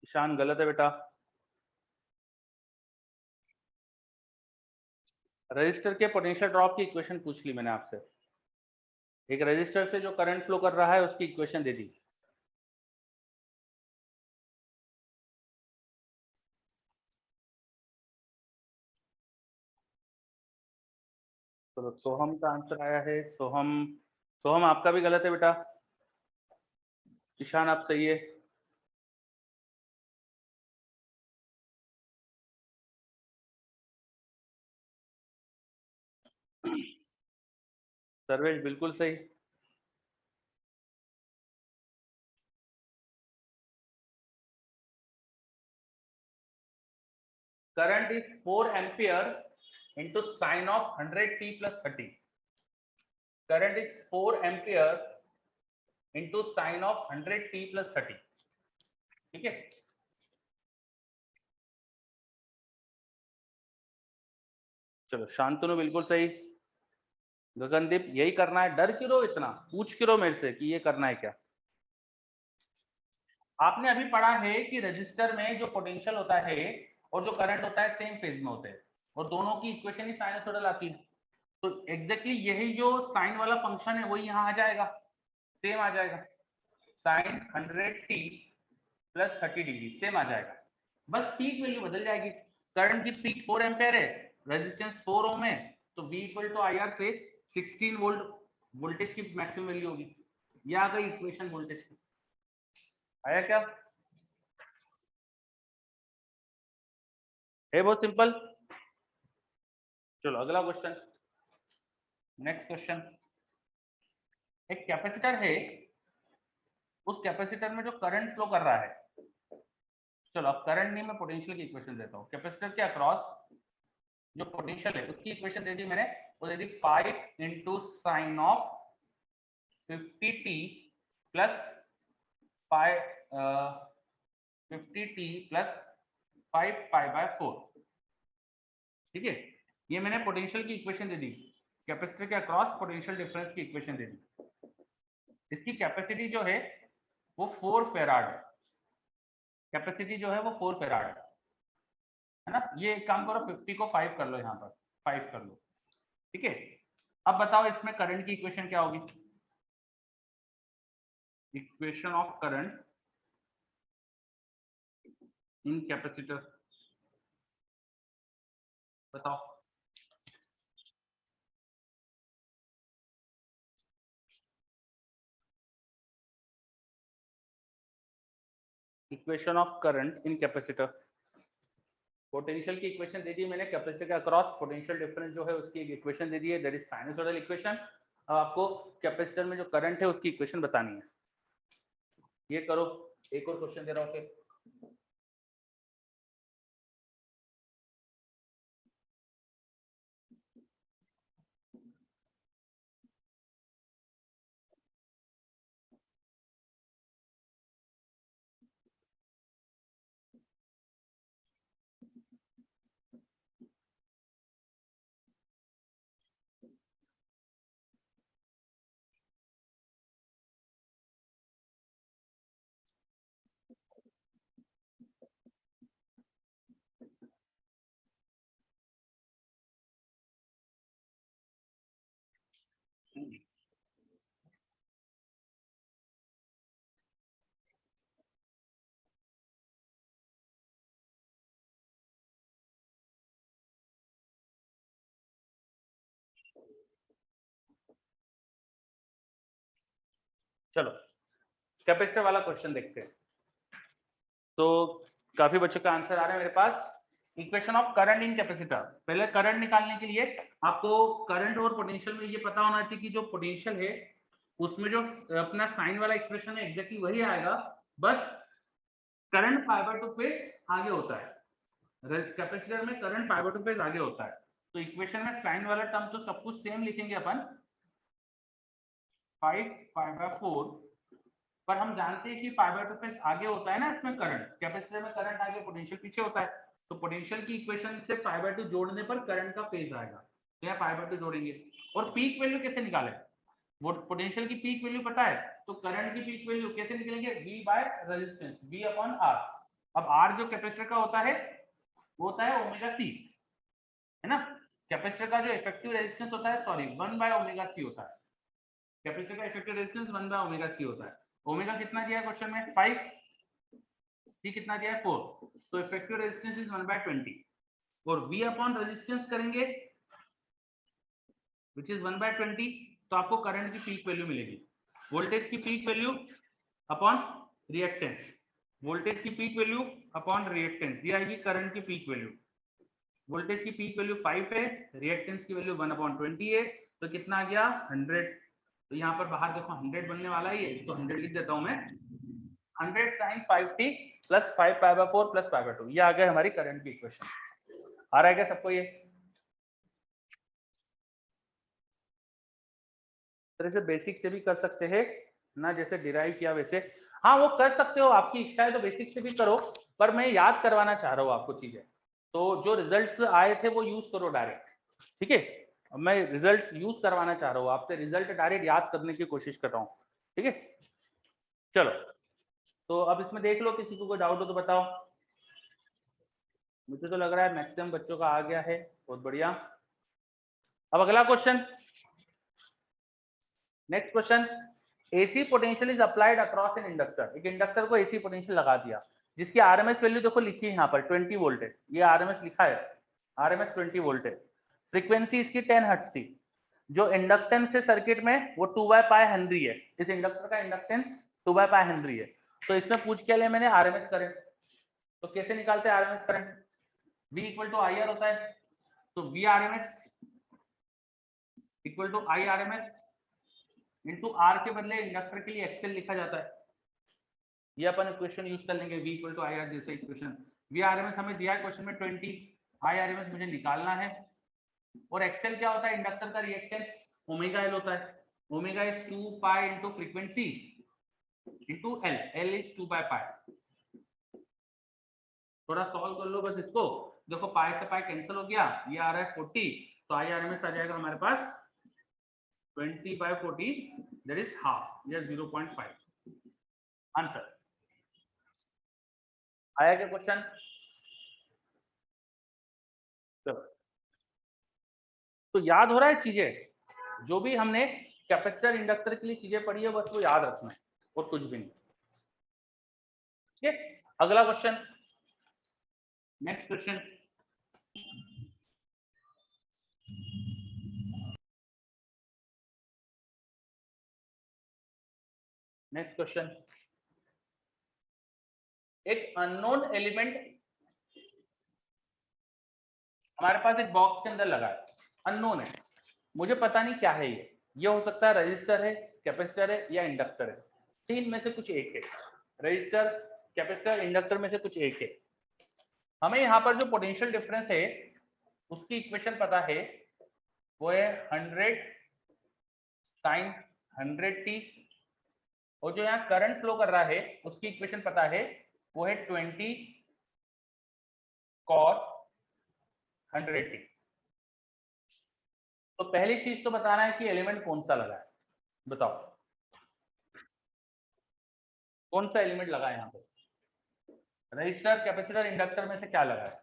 ईशान गलत है बेटा, रजिस्टर के पोटेंशियल ड्रॉप की इक्वेशन पूछ ली मैंने आपसे, एक रजिस्टर से जो करंट फ्लो कर रहा है उसकी इक्वेशन दे दी। चलो सोहम का आंसर आया है। सोहम, सोहम आपका भी गलत है बेटा। ईशान आप सही है। सर्वेश बिल्कुल सही। Current is 4 ampere into sin of 100t plus 30. Current is 4 ampere into sin of 100t plus 30. ठीक है। चलो शांतनु बिल्कुल सही। गगनदीप यही करना है, डर क्यों रहो इतना, पूछ क्यों रहो मेरे से कि ये करना है क्या। आपने अभी पढ़ा है कि रजिस्टर में जो पोटेंशियल होता है और जो करंट होता है सेम फेज में होते हैं और दोनों की इक्वेशन ही साइनसोइडल आती है। तो एग्जैक्टली यही जो साइन वाला फंक्शन है वही यहाँ आ जाएगा, सेम आ जाएगा। Sine 100t plus 30 degree same आ जाएगा, बस पीक वैल्यू बदल जाएगी। करंट की पीक 4 एम्पेयर है, रेजिस्टेंस 4 ओम है, तो V equal to I R से 16 वोल्ट वोल्टेज की मैक्सिमम वैल्यू होगी। ये आ गई इक्वेशन वोल्टेज की। आया क्या? है बहुत सिंपल। चलो अगला क्वेश्चन। नेक्स्ट क्वेश्चन, एक कैपेसिटर है, उस कैपेसिटर में जो करंट फ्लो कर रहा है, चलो अब करंट नहीं मैं पोटेंशियल की इक्वेशन देता हूँ। कैपेसिटर के अक्रॉस जो पोटेंशियल है उसकी इक्वेशन दे दी मैंने, वो दे दी 5 into sine of 50t plus 50t plus 5 pi by 4। ठीक है, ये मैंने पोटेंशियल की इक्वेशन दे दी, कैपेसिटर के अक्रॉस पोटेंशियल डिफरेंस की इक्वेशन दे दी। इसकी कैपेसिटी जो है वो 4 फेराड है। कैपेसिटी जो है वो 4 फेराड है ना। ये एक काम करो, 50 को 5 कर लो, यहाँ पर 5 कर लो। ठीक है, अब बताओ इसमें करंट की इक्वेशन क्या होगी। Equation of current in capacitor बताओ। Equation of current in capacitor, potential की इक्वेशन दे दी मैंने, कैपेसिटर के अक्रॉस पोटेंशियल डिफरेंस जो है उसकी एक इक्वेशन दे दी है, दैट इज साइनसोइडल इक्वेशन। अब आपको कैपेसिटर में जो करंट है उसकी इक्वेशन बतानी है। ये करो, एक और क्वेश्चन दे रहा हूँ फिर। चलो कैपेसिटर वाला क्वेश्चन देखते हैं। तो काफी बच्चों का आंसर आ रहा है मेरे पास। Equation of current in capacitor, पहले करंट निकालने के लिए आपको करंट और पोटेंशियल में ये पता होना चाहिए कि जो पोटेंशियल है उसमें जो अपना साइन वाला एक्सप्रेशन है एग्जैक्टली वही आएगा, बस करंट फाइबर टू फेज आगे होता है। कैपेसिटर में करंट फाइबर टू फेज आगे होता है, तो इक्वेशन में साइन वाला टर्म तो सब कुछ सेम लिखेंगे अपन, 5 पाई बाय 4, पर हम जानते हैं कि पाई बाय 2 फेज आगे होता है ना इसमें करंट, कैपेसिटर में करंट आगे पोटेंशियल पीछे होता है, तो पोटेंशियल की इक्वेशन से पाई बाय 2 जोड़ने पर करंट का फेज आएगा, तो यहाँ पाई बाय 2 जोड़ेंगे। और पीक वैल्यू कैसे निकालें, वो पोटेंशियल की पीक वैल्यू पता है, तो करंट की पीक वैल्यू कैसे निकलेंगे, V by resistance, V upon R। अब R जो कैपेसिटर का होता है वो होता है ओमेगा C, है ना। कैपेसिटर का जो इफेक्टिव रेजिस्टेंस होता है, सॉरी 1 बाय ओमेगा C होता है। कैपेसिटर का effective resistance 1 by omega C होता है। ओमेगा कितना दिया है क्वेश्चन में, 5, C कितना दिया है 4, तो इफेक्टिव रेजिस्टेंस इज 1 बाय 20, और V अपॉन रेजिस्टेंस करेंगे विच इज 1/20, तो आपको करंट की पीक वैल्यू मिलेगी। वोल्टेज की peak value upon reactance, voltage की पीक वैल्यू अपॉन रिएक्टेंस, ये आएगी करंट की पीक वैल्यू। वोल्टेज की पीक वैल्यू 5 है, रिएक्टेंस की वैल्यू 1/20 है, तो कितना आ गया 100। तो यहाँ पर बाहर देखो 100 बनने वाला ही है, तो 100 लिख देता हूं मैं। 100 sin 5t प्लस 5π/4 प्लस π/2, ये आ गया हमारी करंट की इक्वेशन। आ रहा है क्या सबको ये? तरह से बेसिक से भी कर सकते हैं ना, जैसे डिराइव किया वैसे। हाँ वो कर सकते हो, आपकी इच्छा है तो बेसिक से भी करो, पर मैं याद करवाना चाह रहा हूँ आपको चीजें। तो जो रिजल्ट्स आए थे वो यूज करो डायरेक्ट, ठीक है? मैं रिजल्ट यूज करवाना चाह रहा हूँ आपसे, रिजल्ट डायरेक्ट याद करने की कोशिश कर रहा हूँ, ठीक है? चलो, तो अब इसमें देख लो, किसी को कोई डाउट हो तो बताओ। मुझे तो लग रहा है मैक्सिमम बच्चों का आ गया है, बहुत बढ़िया। अब अगला question, next question, AC potential is applied across an inductor. एक इंडक्टर को एसी पोटेंशियल लगा दिया, जिसकी आरएमएस वैल्यू देखो लिखी है यहाँ पर 20 वोल्ट है, ये आरएमएस लिखा है, आरएमएस 20 वोल्ट है। फ्रीक्वेंसी इसकी 10 हर्ट्ज थी। जो इंडक्टेंस है सर्किट में वो 2/π हेनरी है, इस इंडक्टर का इंडक्टेंस 2/π हेनरी है। तो इसमें पूछ के लिए मैंने आरएमएस करंट, तो कैसे निकालते हैं RMS current? V equal to I R होता है, तो V R M S equal to I R M S into R के बदले इंडक्टर के लिए एक्सएल लिखा जाता है। ये अपन इक्वेशन यूज कर लेंगे, V equal to I R जैसे equation. V R M S हमें दिया है क्वेश्चन में 20, आई आर एम एस मुझे निकालना है। और एक्सएल क्या होता है? इंडक्टर का रिएक्टेंस ओमेगा एल होता है। Omega is 2π into frequency into L, L is 2/π। थोड़ा सॉल्व कर लो बस इसको, देखो पाई से पाई कैंसिल हो गया, ये आ रहा है 40, तो आई आर एम एस आ जाएगा हमारे पास 20/40, दैट इज हाफ या 0.5 आंसर। आया क्या क्वेश्चन? चलो, तो याद हो रहा है चीजें, जो भी हमने कैपेसिटर इंडक्टर के लिए चीजें पढ़ी है बस वो याद रखना है और कुछ भी नहीं, ठीक है? अगला question, next question, next question, एक अननोन एलिमेंट हमारे पास एक बॉक्स के अंदर लगा है, अननोन है, मुझे पता नहीं क्या है ये हो सकता है रजिस्टर है, कैपेसिटर है या इंडक्टर है, तीन में से कुछ एक है, रजिस्टर, कैपेसिटर, इंडक्टर में से कुछ एक है। हमें यहाँ पर जो पोटेंशियल डिफरेंस है उसकी इक्वेशन पता है, वो है 100 sin 100t, और जो यहाँ करंट फ्लो कर रहा है उसकी इक्वेशन पता है, वो है 20 cos 100t। तो पहली चीज तो बताना है कि एलिमेंट कौन सा लगा है, बताओ कौन सा एलिमेंट लगा है यहाँ पे? रजिस्टर, कैपेसिटर, इंडक्टर में से क्या लगा है?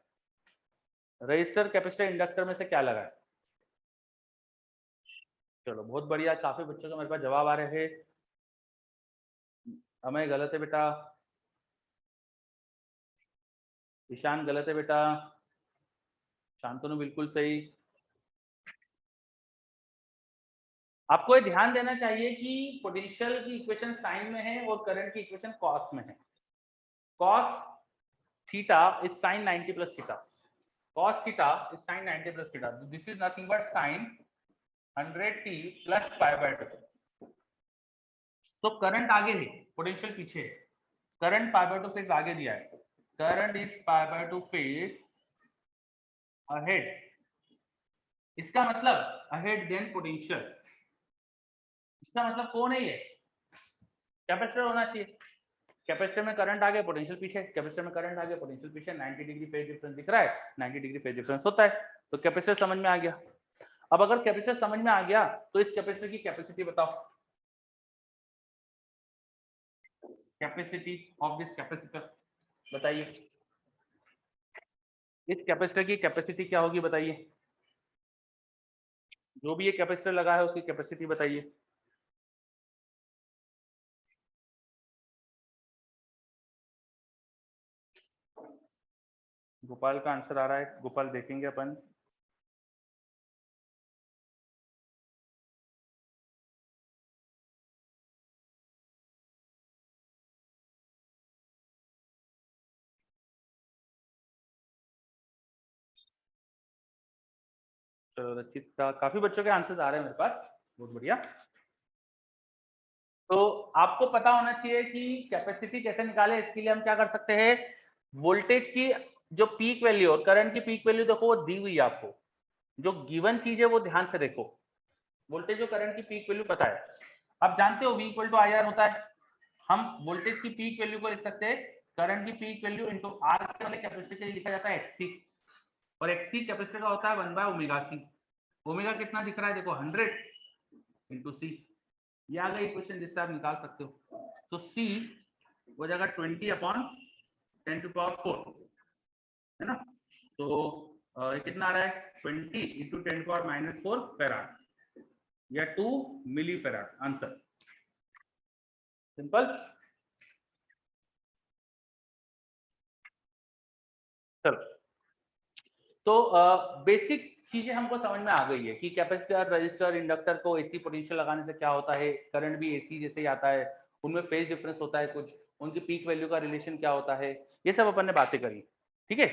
रजिस्टर, कैपेसिटर, इंडक्टर में से क्या लगा है? चलो बहुत बढ़िया, काफी बच्चों का मेरे पास जवाब आ रहे हैं। हमें गलत है बेटा, ईशान गलत है बेटा, शांतनु बिल्कुल सही। आपको ये ध्यान देना चाहिए कि पोटेंशियल की इक्वेशन साइन में है और करंट की इक्वेशन कॉस में है। Cos theta is sine 90 plus theta, cos theta is sin 90 plus theta. This is nothing but sin 100t plus π/2। तो करंट आगे है, पोटेंशियल पीछे है, करंट π/2 फेज आगे दिया है, करंट इज π/2 फेज अहेड, इसका मतलब अहेड देन पोटेंशियल, इसका मतलब कौन है ये? कैपेसिटर होना चाहिए, कैपेसिटर में करंट आगे पोटेंशियल पीछे, कैपेसिटर में करंट आगे पोटेंशियल पीछे, 90 डिग्री फेज डिफरेंस दिख रहा है, 90 डिग्री फेज डिफरेंस होता है, तो कैपेसिटर समझ में आ गया। अब अगर कैपेसिटर समझ में आ गया तो इस कैपेसिटर की कैपेसिटी बताओ, कैपेसिटी ऑफ दिस कैपेसिटर बताइए, इस कैपेसिटर की कैपेसिटी क्या होगी बताइए, जो भी ये कैपेसिटर लगा है उसकी कैपेसिटी बताइए। गोपाल का आंसर आ रहा है, गोपाल देखेंगे अपन। चलो रचित का काफी बच्चों के आंसर्स आ रहे हैं मेरे पास, बहुत बढ़िया। तो आपको पता होना चाहिए कि कैपेसिटी कैसे निकाले। इसके लिए हम क्या कर सकते हैं, वोल्टेज की जो पीक वैल्यू और करंट की पीक वैल्यू देखो वो दी हुई है आपको, जो गिवन चीज है वो ध्यान से देखो। वोल्टेज और करंट की पीक वैल्यू पता है, आप जानते हो V equal to I R होता है। हम वोल्टेज की पीक वैल्यू को लिख सकते हैं करंट की पीक वैल्यू इंटू आर के वाले कैपेसिटर के लिए लिखा जाता है एक्सी, और एक्सी कैपेसिटर का होता है 1/ओमेगा सी। ओमेगा कितना दिख रहा है देखो 100 इंटू सी, ये आ गई इक्वेशन जिससे आप निकाल सकते हो। तो सी हो जाएगा 20/10⁴, है ना। तो ये कितना आ रहा है 20 इंटू 10⁻⁻⁴ फेराड या 2 मिली फेराड, आंसर सिंपल। चलो, तो बेसिक चीजें हमको समझ में आ गई है कि कैपेसिटर, रजिस्टर, इंडक्टर को एसी पोटेंशियल लगाने से क्या होता है, करंट भी एसी जैसे ही आता है, उनमें फेज डिफरेंस होता है कुछ, उनकी पीक वैल्यू का रिलेशन क्या होता है, ये सब अपन ने बातें करी। ठीक है,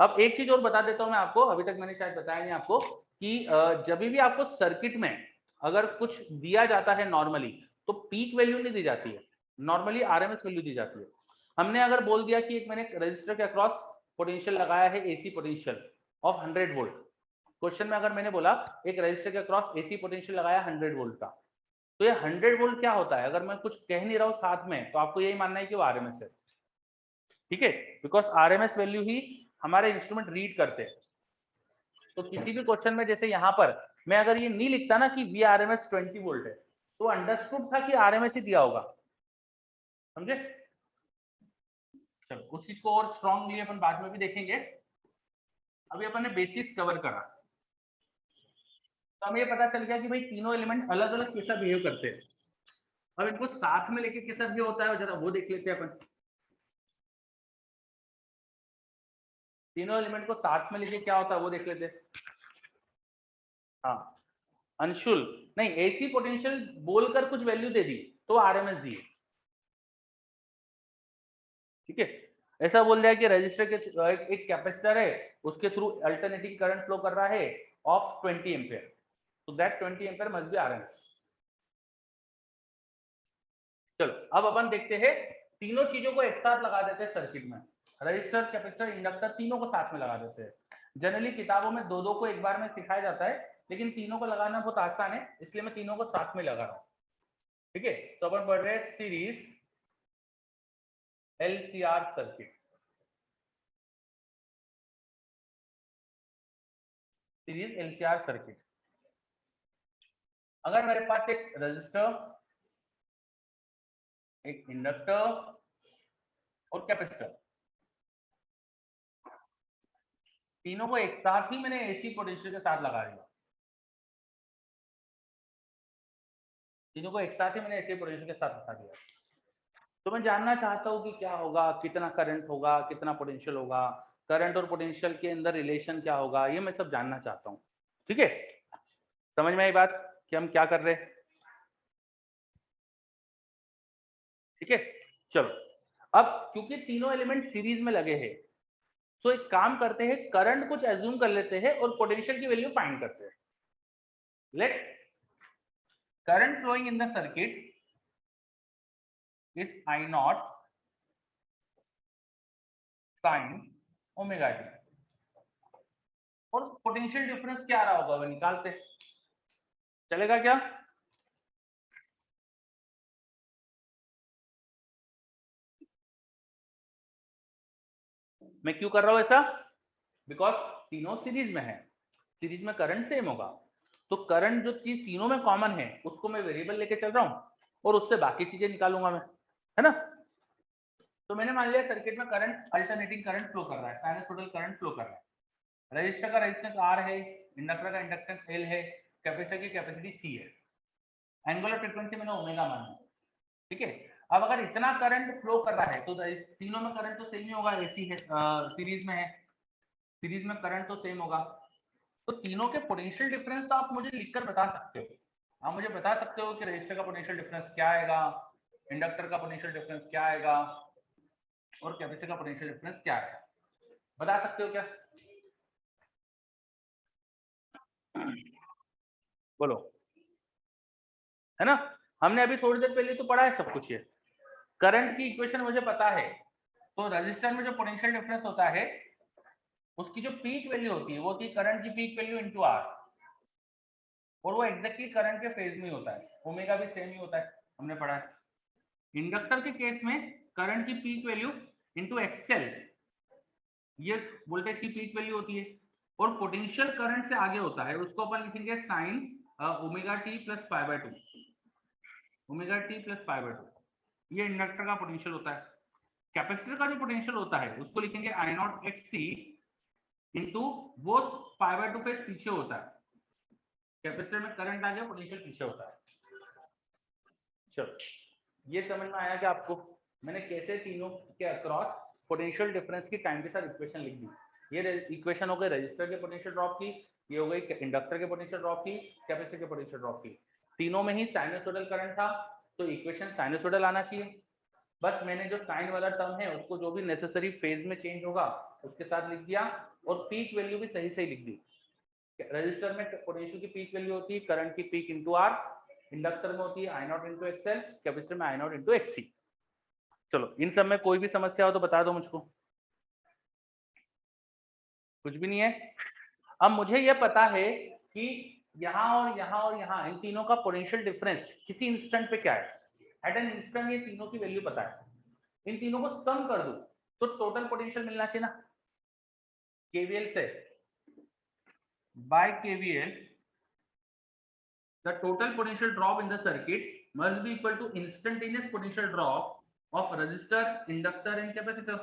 अब एक चीज और बता देता हूं मैं आपको, अभी तक मैंने शायद बताया नहीं आपको, कि जब भी आपको सर्किट में अगर कुछ दिया जाता है नॉर्मली, तो पीक वैल्यू नहीं दी जाती है, नॉर्मली आरएमएस वैल्यू दी जाती है। हमने अगर बोल दिया कि एक मैंने रजिस्टर के अक्रॉस पोटेंशियल लगाया है AC potential of 100 volt, question में अगर मैंने बोला एक रजिस्टर के क्रॉस एसी पोटेंशियल लगाया 100 वोल्ट का, तो ये 100 वोल्ट क्या होता है, अगर मैं कुछ कह नहीं रहा हूं साथ में, तो आपको यही मानना है कि वो आरएमएस है। ठीक है, बिकॉज आरएमएस वैल्यू ही हमारे इंस्ट्रूमेंट रीड करते हैं। तो किसी भी क्वेश्चन में जैसे यहाँ पर मैं अगर ये नहीं लिखता ना कि वी आरएमएस 20 वोल्ट है, तो अंडरस्टूड था कि आरएमएस ही दिया होगा, समझे। चलो, उस चीज को और स्ट्रॉन्गली अपन बाद में भी देखेंगे, अभी अपन ने बेसिक्स कवर करा, तो हमें ये पता चल गया कि भाई तीनों एलिमेंट अलग अलग कैसा बिहेव करते हैं। अब इनको साथ में लेके कैसा बिहेव होता है जरा वो देख लेते हैं अपन। तीनों एलिमेंट को साथ में लेके क्या होता है वो देख लेते हैं। हाँ, अंशुल नहीं, एसी पोटेंशियल बोलकर कुछ वैल्यू दे दी तो आरएमएस दी, ठीक है। ऐसा बोल दिया कि रजिस्टर के एक कैपेसिटर है, उसके थ्रू अल्टरनेटिंग करंट फ्लो कर रहा है ऑफ 20 एम्पियर, तो that 20 ampere must be RMS. चलो, अब अपन देखते हैं, तीनों चीजों को एक साथ लगा देते हैं सर्किट में, रजिस्टर, कैपेसिटर, इंडक्टर, तीनों को साथ में लगा देते हैं। जनरली किताबों में दो दो को एक बार में सिखाया जाता है, लेकिन तीनों को लगाना बहुत आसान है, इसलिए मैं तीनों को साथ में लगा रहा हूँ। ठीक है, तो अपन पढ़ रहे हैं series LCR circuit, series LCR circuit. अगर मेरे पास एक रजिस्टर, एक इंडक्टर और कैपेसिटर, तीनों को एक साथ ही मैंने एसी पोटेंशियल के साथ लगा दिया, तीनों को एक साथ ही मैंने एसी पोटेंशियल के साथ लगा दिया, तो मैं जानना चाहता हूँ कि क्या होगा, कितना करंट होगा, कितना पोटेंशियल होगा, करंट और पोटेंशियल के अंदर रिलेशन क्या होगा, ये मैं सब जानना चाहता हूँ। ठीक है, समझ में आई बात कि हम क्या कर रहे हैं। ठीक है, चलो, अब क्योंकि तीनों एलिमेंट सीरीज में लगे हैं, तो एक काम करते हैं, करंट कुछ एज्यूम कर लेते हैं और पोटेंशियल की वैल्यू फाइंड करते हैं। Let current flowing in the circuit is I not sine omega T, और पोटेंशियल डिफरेंस क्या आ रहा होगा वो निकालते, चलेगा क्या। मैं क्यों कर रहा हूं ऐसा, बिकॉज तीनों सीरीज में है, सीरीज में करंट सेम होगा, तो करंट जो चीज तीनों में कॉमन है उसको मैं वेरिएबल लेके चल रहा हूँ और उससे बाकी चीजें निकालूंगा मैं, है ना। तो मैंने मान लिया सर्किट में करंट, अल्टरनेटिंग करंट फ्लो कर रहा है, साइनसोइडल करंट फ्लो कर रहा है, रजिस्टर का रेजिस्टेंस आर है, इंडक्टर का इंडक्टेंस एल है, कैपेसिटर की कैपेसिटी सी है, एंगुलर फ्रीक्वेंसी मैंने ओमेगा माना, ठीक है। अब अगर इतना करंट फ्लो कर रहा है तो तीनों में करंट तो सेम ही होगा, एसी है, सीरीज में है, सीरीज में करंट तो सेम होगा, तो तीनों के पोटेंशियल डिफरेंस तो आप मुझे लिखकर बता सकते हो। आप मुझे बता सकते हो कि रजिस्टर का पोटेंशियल डिफरेंस क्या आएगा, इंडक्टर का पोटेंशियल डिफरेंस क्या आएगा, और कैपेसिटर का पोटेंशियल डिफरेंस क्या आएगा, बता सकते हो क्या। बोलो, है ना? हमने अभी थोड़ी देर पहले तो पढ़ा है सब कुछ। ये करंट की इक्वेशन मुझे पता है, तो रजिस्टर में जो पोटेंशियल डिफरेंस होता है उसकी जो पीक वैल्यू होती है वो होती है करंट की पीक वैल्यू इनटू आर, और वो एग्जैक्टली करंट के फेज में होता है। ओमेगा भी सेम ही होता है, हमने पढ़ा है। इंडक्टर के केस में करंट की पीक वैल्यू इनटू एक्सएल, ये वोल्टेज की पीक वैल्यू होती है, और पोटेंशियल करंट से आगे होता है उसको अपन लिखेंगे sign omega T plus pi by 2, omega T plus pi by 2, ये इंडक्टर का पोटेंशियल होता है। कैपेसिटर का जो पोटेंशियल होता है उसको लिखेंगे आई नॉट एक्स सी इंटू वो पाई बाय 2 फेज पीछे होता है, कैपेसिटर में करंट आ गया, पोटेंशियल पीछे होता है। चलो, ये समझ में आया कि आपको मैंने कैसे तीनों के अक्रॉस पोटेंशियल डिफरेंस की टाइम के साथ इक्वेशन लिख दी। ये इक्वेशन हो गई रजिस्टर के पोटेंशियल ड्रॉप की, ये हो गई इंडक्टर के पोटेंशियल ड्रॉप की, कैपेसिटर के पोटेंशियल ड्रॉप की। तीनों में ही साइनसोइडल करंट था, तो इक्वेशन साइनसोइडल आना चाहिए। बस मैंने जो साइन वाला टर्म है उसको जो भी नेसेसरी फेज में चेंज होगा उसके साथ लिख दिया, और पीक वैल्यू भी सही सही लिख दी। रजिस्टर में पोटेंशियल की पीक वैल्यू होती है करंट की पीक इंटू आर, इंडक्टर में होती है I naught into XL, capacitor में आई नॉट इंटू एक्ससी। चलो, इन सब में कोई भी समस्या हो तो बता दो मुझको। कुछ भी नहीं है? अब मुझे यह पता है कि यहाँ और यहाँ और यहाँ इन तीनों का पोटेंशियल डिफरेंस किसी इंस्टेंट पे क्या है। एट एन इंस्टेंट ये तीनों की वैल्यू पता है, इन तीनों को सम कर दो तो टोटल पोटेंशियल मिलना चाहिए ना। केवीएल से by KVL the total potential drop in the circuit must be equal to instantaneous potential drop of resistor, inductor and capacitor.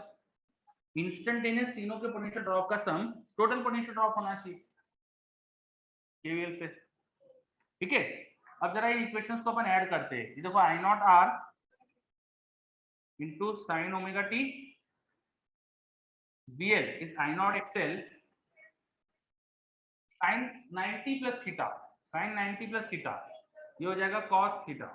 Instantaneous तीनों के पोटेंशियल ड्रॉप का सम टोटल पोटेंशियल ड्रॉप होना चाहिए KVL से। ठीक है, अब जरा ये इक्वेशंस को अपन ऐड करते हैं। ये देखो I naught R into sine omega T, VL is I naught XL sine 90 plus theta, sine 90 plus theta, ये हो जाएगा कॉस थीटा।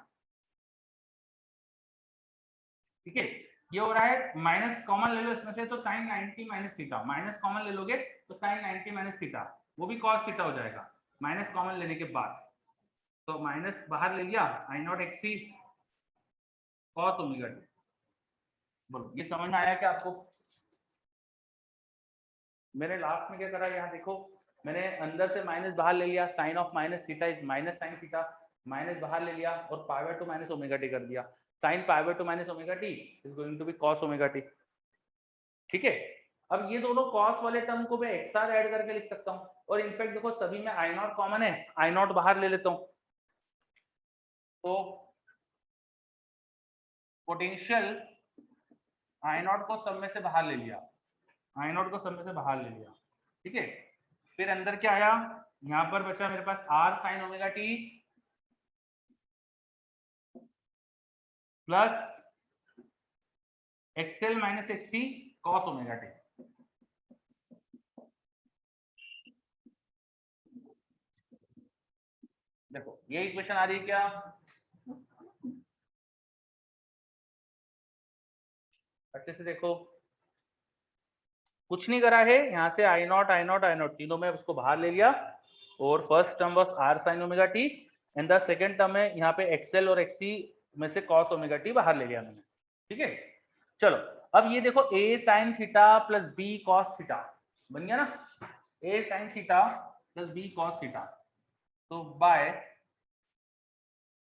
ठीक है, ये हो रहा है माइनस कॉमन ले लो इसमें से, तो sine 90 minus theta, minus common ले लोगे तो साइन 90 माइनस थीटा, वो भी कॉस थीटा हो जाएगा माइनस कॉमन लेने के बाद। तो माइनस बाहर ले लिया, I naught XC cos omega T. बोलो, ये समझ में आया क्या आपको? मैंने लास्ट में क्या करा, यहाँ देखो, मैंने अंदर से माइनस बाहर ले लिया, sine of minus theta is minus sine theta, minus बाहर ले लिया और pi by 2 minus omega T कर दिया। Sine pi by 2 minus omega T is going to be cos omega T. ठीक है, अब ये दोनों कॉस वाले टर्म को मैं एक साथ ऐड करके लिख सकता हूँ, और इनफैक्ट देखो सभी में आई नॉट कॉमन है, आई नॉट बाहर ले लेता हूँ, तो पोटेंशियल आई नॉट को सब में से बाहर ले लिया, आई नॉट को सब में से बाहर ले लिया। ठीक है, फिर अंदर क्या आया, यहाँ पर बचा मेरे पास R sine omega T plus XL minus XC cos omega T. देखो ये इक्वेशन आ रही है क्या? अच्छे से देखो, कुछ नहीं करा है, यहाँ से आई नॉट तीनों में उसको बाहर ले लिया, और first term was R sine omega T and the second term है यहाँ पे एक्सएल और एक्सी में से कॉस ओमेगा टी बाहर ले लिया मैंने। ठीक है, चलो अब ये देखो A sine theta plus B cos theta बन गया ना, A sine theta plus B cos theta, तो by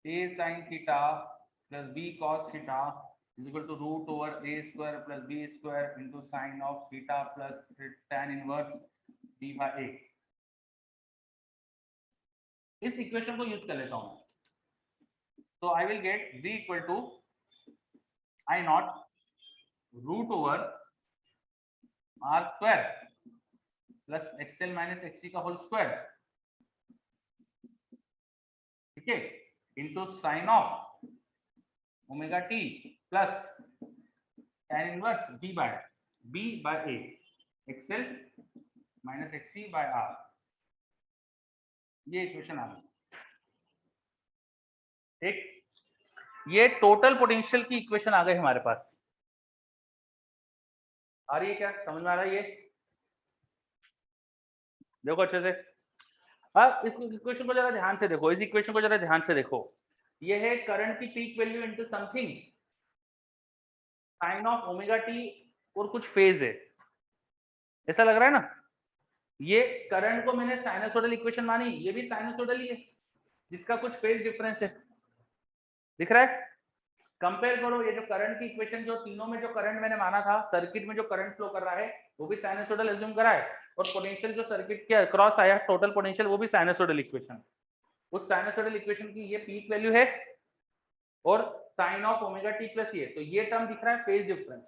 A sine theta plus B cos theta is equal to root over a square plus b square into sine of theta plus tan inverse b by a। इस equation को use कर लेता हूं, तो I will get b equal to I not root over R square plus XL minus XC का whole square, ठीक है, into sine of omega T plus tan inverse b by a XL minus XC by R. ये equation आ गई। ठीक, ये total potential की equation आ गई हमारे पास। आ रही है क्या, समझ में आ रहा है? ये देखो अच्छे से, अब इस इक्वेशन को जरा ध्यान से देखो, इस इक्वेशन को जरा ध्यान से देखो, ये है करंट की peak value into something sine of omega T और कुछ फेज है, ऐसा लग रहा है ना। ये करंट को मैंने साइनसोइडल इक्वेशन मानी, ये भी साइनसोइडल ही है जिसका कुछ फेज डिफरेंस है, दिख रहा है। कंपेयर करो ये जो करंट की इक्वेशन, जो तीनों में जो करंट मैंने माना था, सर्किट में जो करंट फ्लो कर रहा है वो भी साइनसोइडल एज्यूम करा है, और पोटेंशियल जो सर्किट के अक्रॉस आया टोटल पोटेंशियल वो भी साइनसोइडल इक्वेशन। उस साइनसोइडल इक्वेशन की ये पीक वैल्यू है और sine of omega T plus ये, तो ये टर्म दिख रहा है phase difference.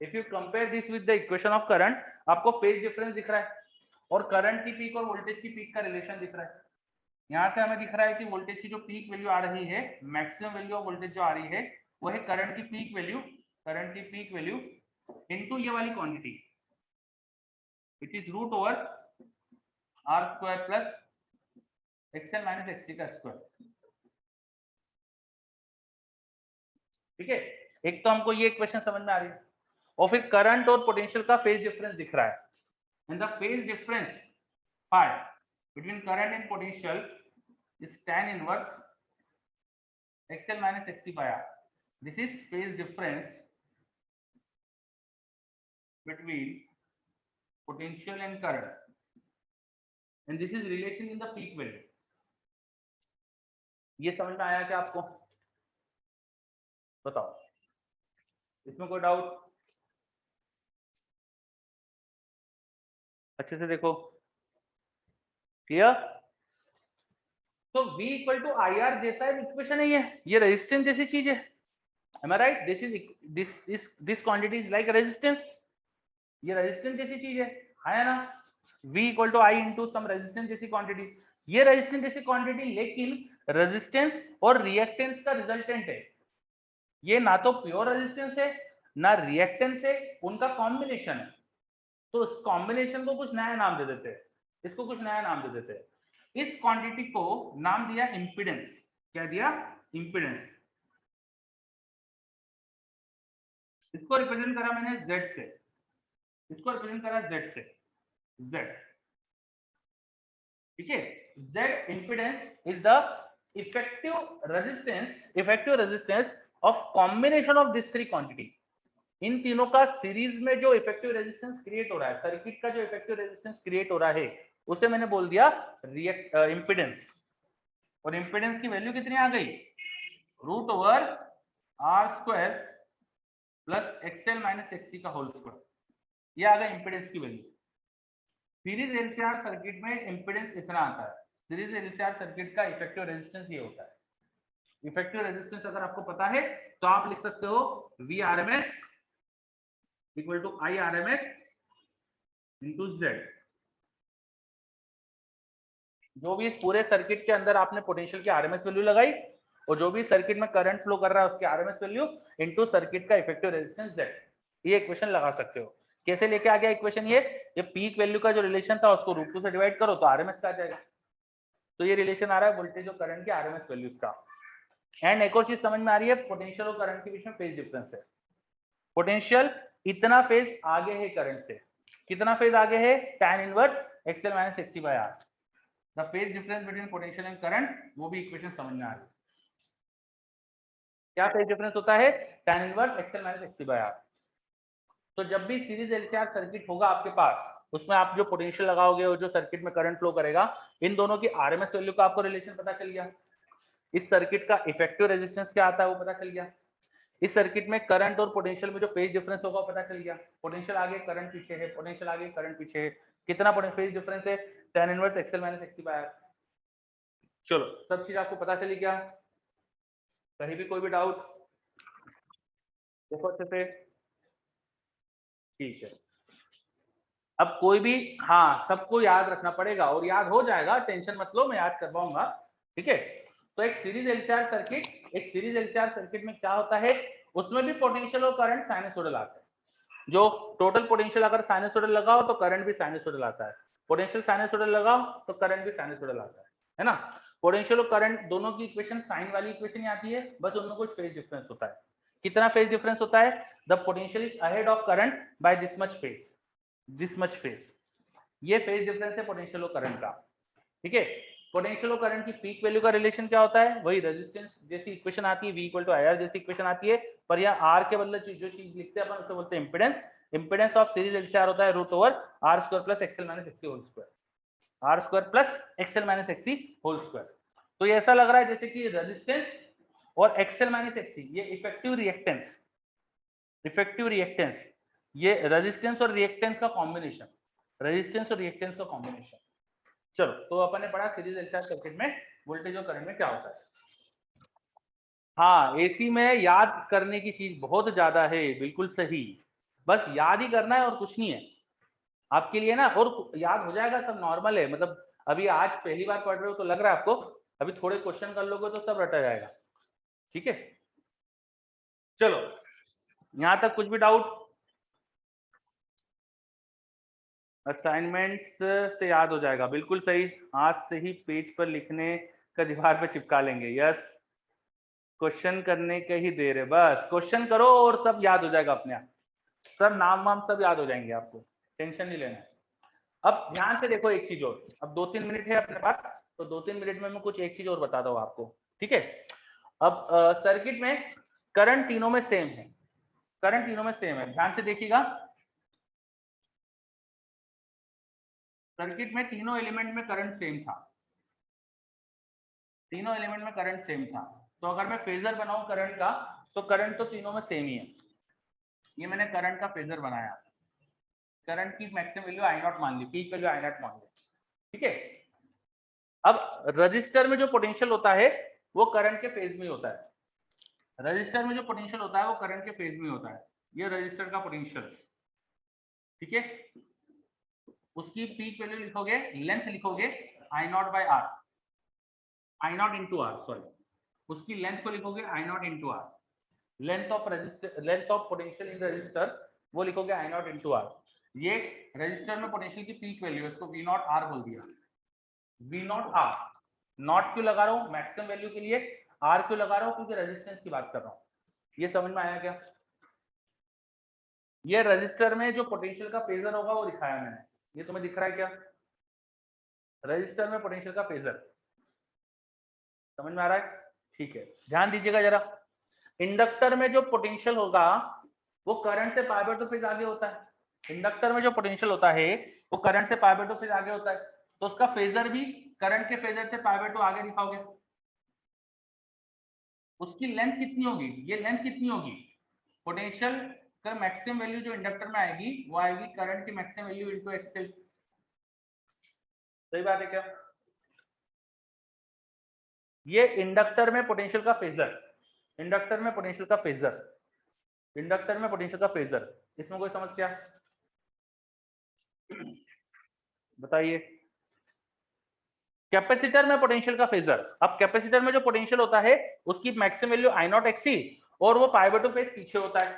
If you compare this with the equation of current, आपको फेज डिफरेंस दिख रहा है और करंट की पीक और वोल्टेज की पीक का रिलेशन दिख रहा है। यहाँ से हमें दिख रहा है कि वोल्टेज की जो पीक वैल्यू आ रही है, मैक्सिमम वैल्यू ऑफ वोल्टेज जो आ रही है वो है करंट की पीक वैल्यू इनटू ये वाली quantity which is root over R square plus XL minus XC का स्क्वायर। ठीक है, एक तो हमको ये इक्वेशन समझ में आ रही है, और फिर करंट और पोटेंशियल का फेज डिफरेंस दिख रहा है, and the phase difference phi between current and potential is tan inverse XL minus XC by R. This is phase difference between potential and current, and this is relation in the peak value. ये समझ में आया क्या आपको? बताओ, इसमें कोई doubt? अच्छे से देखो, क्लियर? तो V equal to I R जैसा इक्वेशन है ये रेजिस्टेंस जैसी चीज है, am I right? This quantity is like resistance, ये रेजिस्टेंस जैसी चीज है ना। V equal to I into some resistance जैसी क्वांटिटी, ये रेजिस्टेंस जैसी क्वांटिटी, लेकिन रेजिस्टेंस और रिएक्टेंस का रिजल्टेंट है, ये ना तो प्योर रेजिस्टेंस है ना रिएक्टेंस है, उनका कॉम्बिनेशन है। तो इस कॉम्बिनेशन को कुछ नया नाम दे देते हैं, इसको कुछ नया नाम दे देते हैं। इस क्वांटिटी को नाम दिया इंपीडेंस। क्या दिया? इंपीडेंस। इसको रिप्रेजेंट करा मैंने Z से, इसको रिप्रेजेंट करा Z से, Z, ठीक है। Z impedance is the effective resistance of combination of this three quantity. इन तीनों का सीरीज में जो इफेक्टिव रेजिस्टेंस क्रिएट हो रहा है, सर्किट का जो इफेक्टिव रेजिस्टेंस क्रिएट हो रहा है, उसे मैंने बोल दिया इंपीडेंस। और इंपीडेंस की वैल्यू कितनी आ गई? Root over R square plus XL minus XC का होल स्क्वायर, ये आ गया इंपीडेंस की वैल्यू। सीरीज एलसीआर सर्किट में इंपीडेंस इतना आता है, सीरीज एलसीआर सर्किट का इफेक्टिव रेजिस्टेंस ये होता है। इफेक्टिव रेजिस्टेंस अगर आपको पता है तो आप लिख सकते हो V R M S equal to I R M S into Z. जो भी इस पूरे सर्किट के अंदर आपने पोटेंशियल की आरएमएस वैल्यू लगाई, और जो भी सर्किट में करंट फ्लो कर रहा है उसकी आरएमएस वैल्यू इनटू सर्किट का इफेक्टिव रेजिस्टेंस जेड, ये इक्वेशन लगा सकते हो। कैसे लेके आ गया इक्वेशन? ये पीक वैल्यू का जो रिलेशन था उसको रूट 2 से डिवाइड करो तो आरएमएस का आ जाएगा। तो ये रिलेशन आ रहा है वोल्टेज और करंट के आरएमएस वैल्यूज का। एंड एक और चीज समझ में आ रही है, पोटेंशियल और करंट के बीच में फेज डिफरेंस है। पोटेंशियल इतना फेज आगे है करंट से, कितना फेज आगे है? tan inverse XL minus XC by R. The phase difference between potential and current, वो भी इक्वेशन समझ में आ रही है। क्या फेज डिफरेंस होता है? tan inverse XL minus XC by R. तो जब भी सीरीज एलसीआर सर्किट होगा आपके पास, उसमें आप जो पोटेंशियल लगाओगे और जो सर्किट में करंट फ्लो करेगा, इन दोनों की आरएमएस वैल्यू का आपको रिलेशन पता चल गया। इस सर्किट का इफेक्टिव रेजिस्टेंस क्या आता है वो पता चल गया। इस सर्किट में करंट और पोटेंशियल में जो फेज डिफरेंस होगा पता चल गया। पोटेंशियल आगे करंट पीछे है, पोटेंशियल आगे करंट पीछे है, कितना फेज डिफरेंस है? tan inverse XL minus XC by R. चलो, सब चीज आपको पता चली क्या? कहीं भी कोई भी डाउट? देखो अच्छे से, ठीक है। अब कोई भी, हाँ, सबको याद रखना पड़ेगा और याद हो जाएगा, टेंशन मत लो, मैं याद करवाऊंगा, ठीक है। तो एक सीरीज एलसीआर सर्किट में क्या होता है, उसमें भी पोटेंशियल और करंट साइनसोइडल आता है। जो टोटल पोटेंशियल अगर साइनसोइडल लगाओ तो करंट भी साइनसोइडल आता है, पोटेंशियल साइनसोइडल लगाओ तो करंट भी साइनसोइडल आता है ना। पोटेंशियल और करंट दोनों की इक्वेशन साइन वाली इक्वेशन ही आती है, बस उनमें कुछ फेज डिफरेंस होता है। कितना फेज डिफरेंस होता है? The potential is ahead of current by this much phase, ये फेज डिफरेंस है पोटेंशियल और करंट का। ठीक है। पोटेंशियल और करंट की पीक वैल्यू का रिलेशन क्या होता है, वही रेजिस्टेंस जैसी इक्वेशन आती है, V equal to I R जैसी इक्वेशन आती है, पर यहाँ R के बदले जो चीज लिखते हैं अपन उसे बोलते हैं impedance. Impedance of series LCR होता है root over R square plus XL minus XC whole square, R square plus XL minus XC whole square. तो ये ऐसा लग रहा है जैसे कि रेजिस्टेंस और एक्सएल माइनस एक्सी ये इफेक्टिव रिएक्टेंस, इफेक्टिव रिएक्टेंस, ये रेजिस्टेंस और रिएक्टेंस का कॉम्बिनेशन, रेजिस्टेंस और रिएक्टेंस का कॉम्बिनेशन। चलो, तो अपन ने पढ़ा सीरीज एलसीआर सर्किट में वोल्टेज और करंट में क्या होता है। हाँ, एसी में याद करने की चीज बहुत ज्यादा है, बिल्कुल सही, बस याद ही करना है और कुछ नहीं है आपके लिए ना, और याद हो जाएगा, सब नॉर्मल है। मतलब अभी आज पहली बार पढ़ रहे हो तो लग रहा है आपको, अभी थोड़े क्वेश्चन कर लोगे तो सब रटा जाएगा। ठीक है, चलो यहां तक कुछ भी डाउट? असाइनमेंट्स से याद हो जाएगा, बिल्कुल सही, आज से ही पेज पर लिखने का दीवार पे चिपका लेंगे। यस, क्वेश्चन करने के ही देर है, बस क्वेश्चन करो और सब याद हो जाएगा अपने आप, सब नाम वाम सब याद हो जाएंगे, आपको टेंशन नहीं लेना है। अब ध्यान से देखो एक चीज और, अब 2-3 मिनट है अपने पास, तो 2-3 मिनट में मैं कुछ एक चीज और बताता हूँ आपको। ठीक है, अब सर्किट में करंट तीनों में सेम है, करंट तीनों में सेम है, ध्यान से देखिएगा। सर्किट में तीनों एलिमेंट में करंट सेम था, तीनों एलिमेंट में करंट सेम था। तो अगर मैं फेजर बनाऊं करंट का, तो करंट तो तीनों में सेम ही है। ये मैंने करंट का फेजर बनाया, करंट की मैक्सिमम वैल्यू आई नॉट मान ली, पीक वैल्यू आई नॉट मान ली। ठीक है, अब रजिस्टर में जो पोटेंशियल होता है वो करंट के फेज में होता है, रजिस्टर में जो पोटेंशियल होता है वो करंट के फेज में होता है। ये रजिस्टर का पोटेंशियल, ठीक है, उसकी पीक वैल्यू लिखोगे, लेंथ लिखोगे I naught by R, I naught into R, sorry, उसकी लेंथ को लिखोगे I naught into R, length of register, length of potential in register वो लिखोगे आई नॉट इंटू आर। ये रजिस्टर में पोटेंशियल की पीक वैल्यू है, इसको वी नॉट आर बोल दिया, वी नॉट आर। नॉट क्यों लगा रहा हूं मैक्सिमम वैल्यू के लिए, आर क्यों लगा रहा हूं क्योंकि रेजिस्टेंस की बात कर रहा हूं। ये समझ में आया क्या? ये रजिस्टर में जो पोटेंशियल का फेजर होगा वो दिखाया मैंने, ये तुम्हें दिख रहा है क्या? रजिस्टर में पोटेंशियल का फेजर समझ में आ रहा है? ठीक है, ध्यान दीजिएगा जरा। इंडक्टर में जो पोटेंशियल होगा वो करंट से पाई बाय 2 फेज आगे होता है। इंडक्टर में जो पोटेंशियल होता है वो करंट से पाई बाय 2 फेज आगे होता है, तो उसका फेजर भी करंट के फेजर से पाई बाय 2 आगे दिखाओगे। उसकी लेंथ कितनी होगी, ये लेंथ कितनी होगी, पोटेंशियल का मैक्सिमम वैल्यू जो इंडक्टर में आएगी वो आएगी करंट की मैक्सिमम वैल्यू इनटू एक्सएल। सही बात है क्या? ये इंडक्टर में पोटेंशियल का फेजर, इंडक्टर में पोटेंशियल का फेजर, इंडक्टर में पोटेंशियल का फेजर, इसमें कोई समस्या बताइए? कैपेसिटर में पोटेंशियल का फेजर, अब कैपेसिटर में जो पोटेंशियल होता है उसकी maximum value I naught XC और वो पाई बाय 2 फेज पीछे होता है,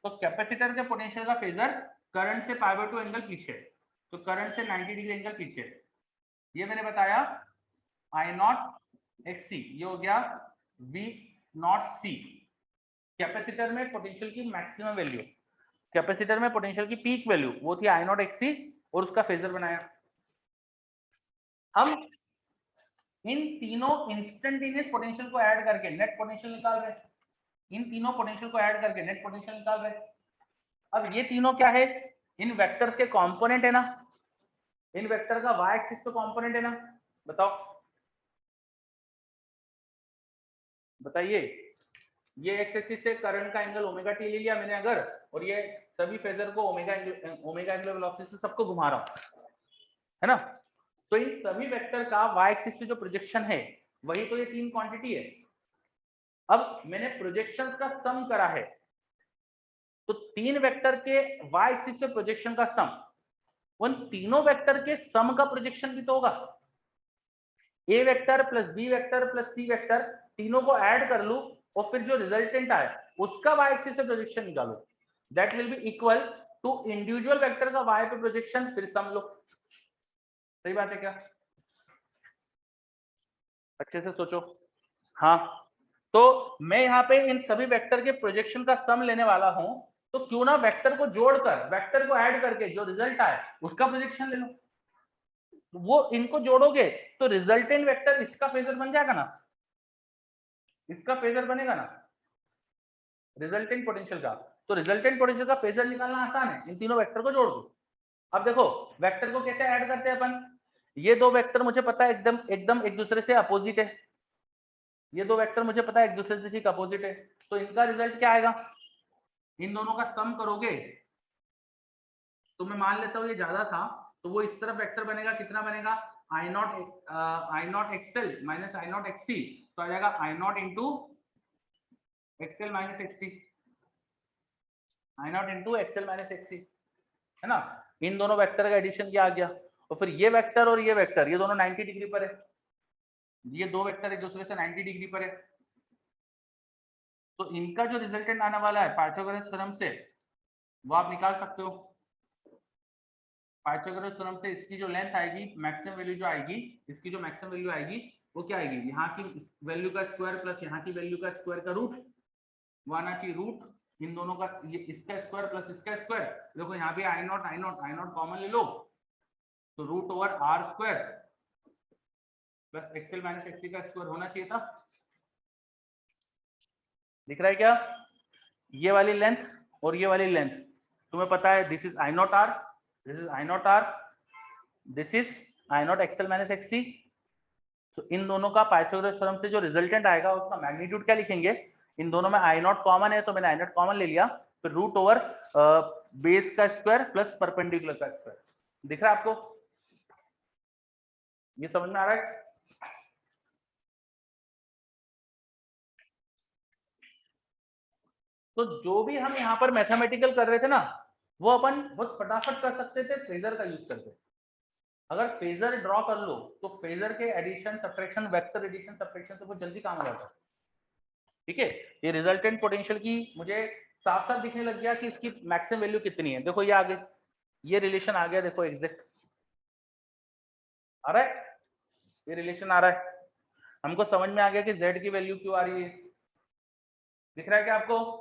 तो कैपेसिटर के पोटेंशियल का फेजर करंट से पाई बाय 2 एंगल पीछे, तो करंट से 90 डिग्री एंगल पीछे। ये मैंने बताया आई नॉट एक्सी, ये हो गया वी नॉट सी। कैपेसिटर में पोटेंशियल की मैक्सिमम वैल्यू, कैपेसिटर में पोटेंशियल की पीक वैल्यू वो थी आई नॉट एक्सी और उसका फेजर बनाया। हम इन तीनों इंस्टेंटेनियस पोटेंशियल को ऐड करके नेट पोटेंशियल निकाल रहे, इन तीनों पोटेंशियल को ऐड करके नेट पोटेंशियल निकाल रहे। अब ये तीनों क्या है, इन वेक्टर्स के कंपोनेंट है ना, इन वेक्टर का y एक्सिस पे कंपोनेंट है ना, बताओ बताइए। ये x एक्सिस से करंट का एंगल ओमेगा टी ले लिया मैंने अगर, और ये सभी फेजर को ओमेगा एंगुलर वेलोसिटी से सबको घुमा रहा हूं, है ना, तो इन सभी वेक्टर का y एक्सिस पे जो प्रोजेक्शन है वही तो ये तीन क्वांटिटी है। अब मैंने प्रोजेक्शंस का सम करा है, तो तीन वेक्टर के y एक्सिस पे प्रोजेक्शन का सम, उन तीनों वेक्टर के सम का प्रोजेक्शन भी तो होगा। A vector plus B vector plus C vector तीनों को ऐड कर लूं और फिर जो रिजल्टेंट आए उसका y एक्सिस पे प्रोजेक्शन निकालो, that will be equal to individual vector का y पे प्रोजेक्शन फिर सम लो। सही बात है क्या? अच्छे से सोचो। हाँ, तो मैं यहाँ पे इन सभी वेक्टर के प्रोजेक्शन का सम लेने वाला हूं, तो क्यों ना वेक्टर को जोड़कर, वेक्टर को ऐड करके जो रिजल्ट आए उसका प्रोजेक्शन ले लो। वो इनको जोड़ोगे तो रिजल्टेंट वेक्टर इसका फेजर बन जाएगा ना, इसका फेजर बनेगा ना रिजल्टेंट पोटेंशियल का। तो रिजल्टेंट पोटेंशियल का फेजर निकालना आसान है, इन तीनों वेक्टर को जोड़ दो। अब देखो वेक्टर को कैसे ऐड करते हैं अपन, ये दो वेक्टर मुझे पता है एकदम एकदम एक दूसरे से अपोजिट है, ये दो वेक्टर मुझे पता है एक दूसरे से ठीक अपोजिट है, तो इनका रिजल्ट क्या आएगा, इन दोनों का सम करोगे तो मैं मान लेता हूँ ये ज्यादा था, तो वो इस तरफ वेक्टर बनेगा, कितना बनेगा I naught XL minus I naught XC, तो आ जाएगा I naught into XL minus XC, I naught into XL minus XC, है ना। इन दोनों वेक्टर का एडिशन क्या आ गया, और फिर ये वेक्टर और ये वेक्टर ये दोनों 90 डिग्री पर है, ये दो वेक्टर एक दूसरे से 90 डिग्री पर है, तो इनका जो रिजल्टेंट आने वाला है पाइथागोरस थ्योरम से वो आप निकाल सकते हो। पाइथागोरस थ्योरम से इसकी जो लेंथ आएगी, मैक्सिमम वैल्यू जो आएगी, इसकी जो मैक्सिमम वैल्यू आएगी वो क्या आएगी, यहाँ की वैल्यू का स्क्वायर प्लस यहाँ की वैल्यू का स्क्वायर का रूट, वो आना चाहिए रूट इन दोनों का, ये इसका स्क्वायर प्लस इसका स्क्वायर, देखो यहाँ पे आई नॉट कॉमन ले लो, तो root over R square plus XL minus XC का स्क्वायर होना चाहिए था। दिख रहा है क्या, ये वाली लेंथ और ये वाली लेंथ तुम्हें पता है, this is I naught R, this is I naught R, this is I naught XL minus XC. तो इन दोनों का पाइथागोरस थ्योरम से जो रिजल्टेंट आएगा उसका मैग्नीट्यूड क्या लिखेंगे, इन दोनों में आई नॉट कॉमन है तो मैंने आई नॉट कॉमन ले लिया, फिर रूट ओवर बेस का स्क्वायर प्लस परपेंडिकुलर का स्क्वायर। दिख रहा है आपको, ये समझ में आ रहा है। तो जो भी हम यहाँ पर मैथमेटिकल कर रहे थे ना वो अपन बहुत फटाफट कर सकते थे फेजर का यूज करके। अगर फेजर ड्रॉ कर लो तो फेजर के addition subtraction vector addition subtraction से बहुत जल्दी काम हो जाता है। ठीक है, ये रिजल्टेंट पोटेंशियल की मुझे साफ साफ दिखने लग गया कि इसकी मैक्सिमम वैल्यू कितनी है। देखो ये आगे ये रिलेशन आ गया, देखो एग्जैक्ट आ रहा है, ये रिलेशन आ रहा है, हमको समझ में आ गया कि z की वैल्यू क्यों आ रही है। दिख रहा है क्या आपको,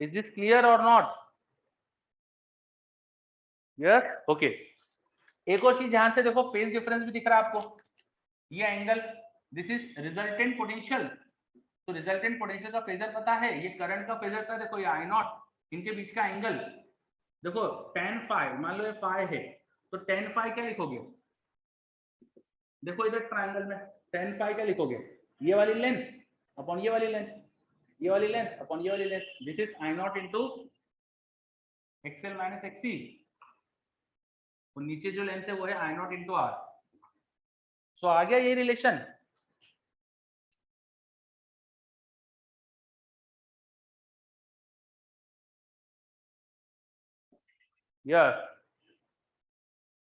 इज दिस क्लियर और नॉट, यस ओके। एक और चीज ध्यान से देखो, फेज डिफरेंस भी दिख रहा है आपको, ये angle, this is resultant potential, तो रिजल्टेंट पोटेंशियल का फेजर पता है, ये करंट का फेजर था, देखो ये आई नॉट, इनके बीच का एंगल देखो tan फाई, मान लो ये फाई है तो tan फाई क्या लिखोगे, देखो इधर ट्रायंगल में tan फाई क्या लिखोगे, ये वाली लेंथ अपॉन ये वाली लेंथ, ये वाली लेंथ अपॉन ये वाली length, this is I naught into XL minus XC, और नीचे जो लेंथ है वो है I naught into R. So आ गया ये relation. Yes,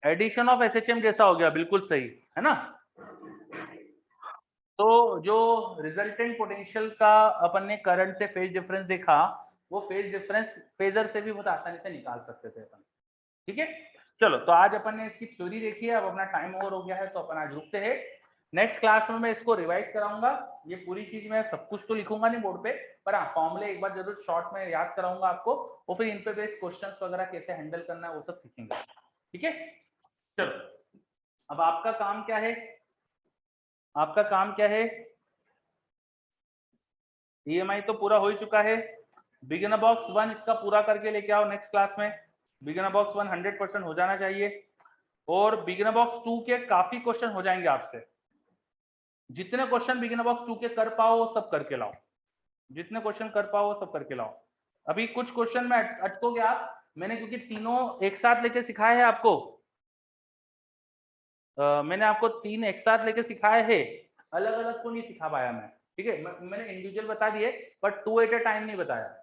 addition of SHM जैसा हो गया, बिल्कुल सही है ना। तो जो रिजल्टेंट पोटेंशियल का अपन ने करंट से फेज डिफरेंस देखा, वो फेज डिफरेंस फेजर से भी बहुत आसानी से निकाल सकते थे अपन। ठीक है, चलो तो आज अपन ने इसकी थ्योरी देखी है, अब अपना टाइम ओवर हो गया है तो अपन आज रुकते हैं। नेक्स्ट क्लास में मैं इसको रिवाइज कराऊंगा, ये पूरी चीज मैं सब कुछ तो लिखूंगा नहीं बोर्ड पे, पर हाँ फॉर्मूले एक बार जरूर शॉर्ट में याद कराऊंगा आपको, और फिर इन पे बेस्ड क्वेश्चंस वगैरह कैसे हैंडल करना है वो सब सीखेंगे। ठीक है, चलो अब आपका काम क्या है, आपका काम क्या है, ईएमआई तो पूरा हो ही चुका है, बिगिनर बॉक्स 1 इसका पूरा करके लेके आओ नेक्स्ट क्लास में, बिगिनर बॉक्स 1 100% हो जाना चाहिए, और बिगिनर बॉक्स 2 के काफी क्वेश्चन हो जाएंगे आपसे, जितने क्वेश्चन बिगिनर बॉक्स 2 के कर पाओ वो सब करके लाओ, जितने क्वेश्चन कर पाओ वो सब करके लाओ। अभी कुछ क्वेश्चन में अटकोगे आप, मैंने क्योंकि तीनों एक साथ लेके सिखाए हैं आपको, मैंने आपको 3 एक साथ लेके सिखाए हैं, अलग अलग को नहीं सिखा पाया मैं। ठीक है, मैंने इंडिविजुअल बता दिए बट 2 एट ए टाइम नहीं बताया।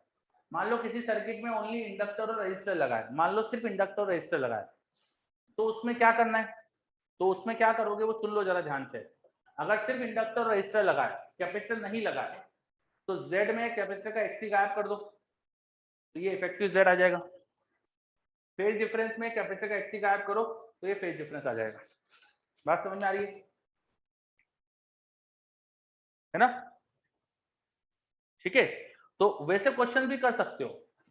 मान लो किसी सर्किट में ओनली इंडक्टर और रजिस्टर लगाए, मान लो सिर्फ इंडक्टर और रजिस्टर लगाए, तो उसमें क्या करना है, तो उसमें क्या करोगे वो सुन लो जरा ध्यान से। अगर सिर्फ इंडक्टर और रजिस्टर लगाए, कैपेसिटर नहीं लगाए, तो Z में कैपेसिटर का XC गायब कर दो, तो ये इफेक्टिव Z आ जाएगा। फेज डिफरेंस में कैपेसिटर का XC गायब करो तो ये फेज डिफरेंस आ जाएगा। बात समझ में आ रही है ना। ठीक है, तो वैसे क्वेश्चन भी कर सकते हो,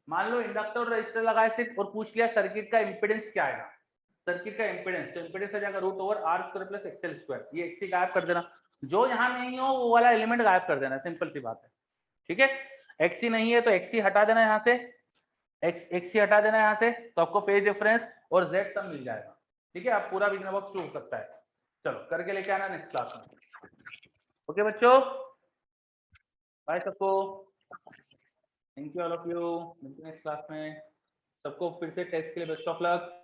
मान लो इंडक्टर और रजिस्टर लगाए सिर्फ और पूछ लिया सर्किट का इंपीडेंस क्या आएगा, सर्किट का इंपीडेंस, तो इंपीडेंस आ जाएगा √R square plus XL square, ये XC गायब कर देना, जो यहाँ नहीं हो वो वाला एलिमेंट गायब कर देना, सिंपल सी बात है, ठीक है। XC नहीं है तो XC हटा देना यहाँ से, XC हटा देना यहाँ से, तो आपको फेज डिफरेंस और Z सब मिल जाएगा, ठीक है। आप पूरा बिग बॉक्स हो सकता है, चलो करके लेके आना नेक्स्ट क्लास में। ओके बच्चों, बाय सबको, thank you all of you, मिलते हैं नेक्स्ट क्लास में। सबको फिर से टेस्ट के लिए बेस्ट ऑफ लक।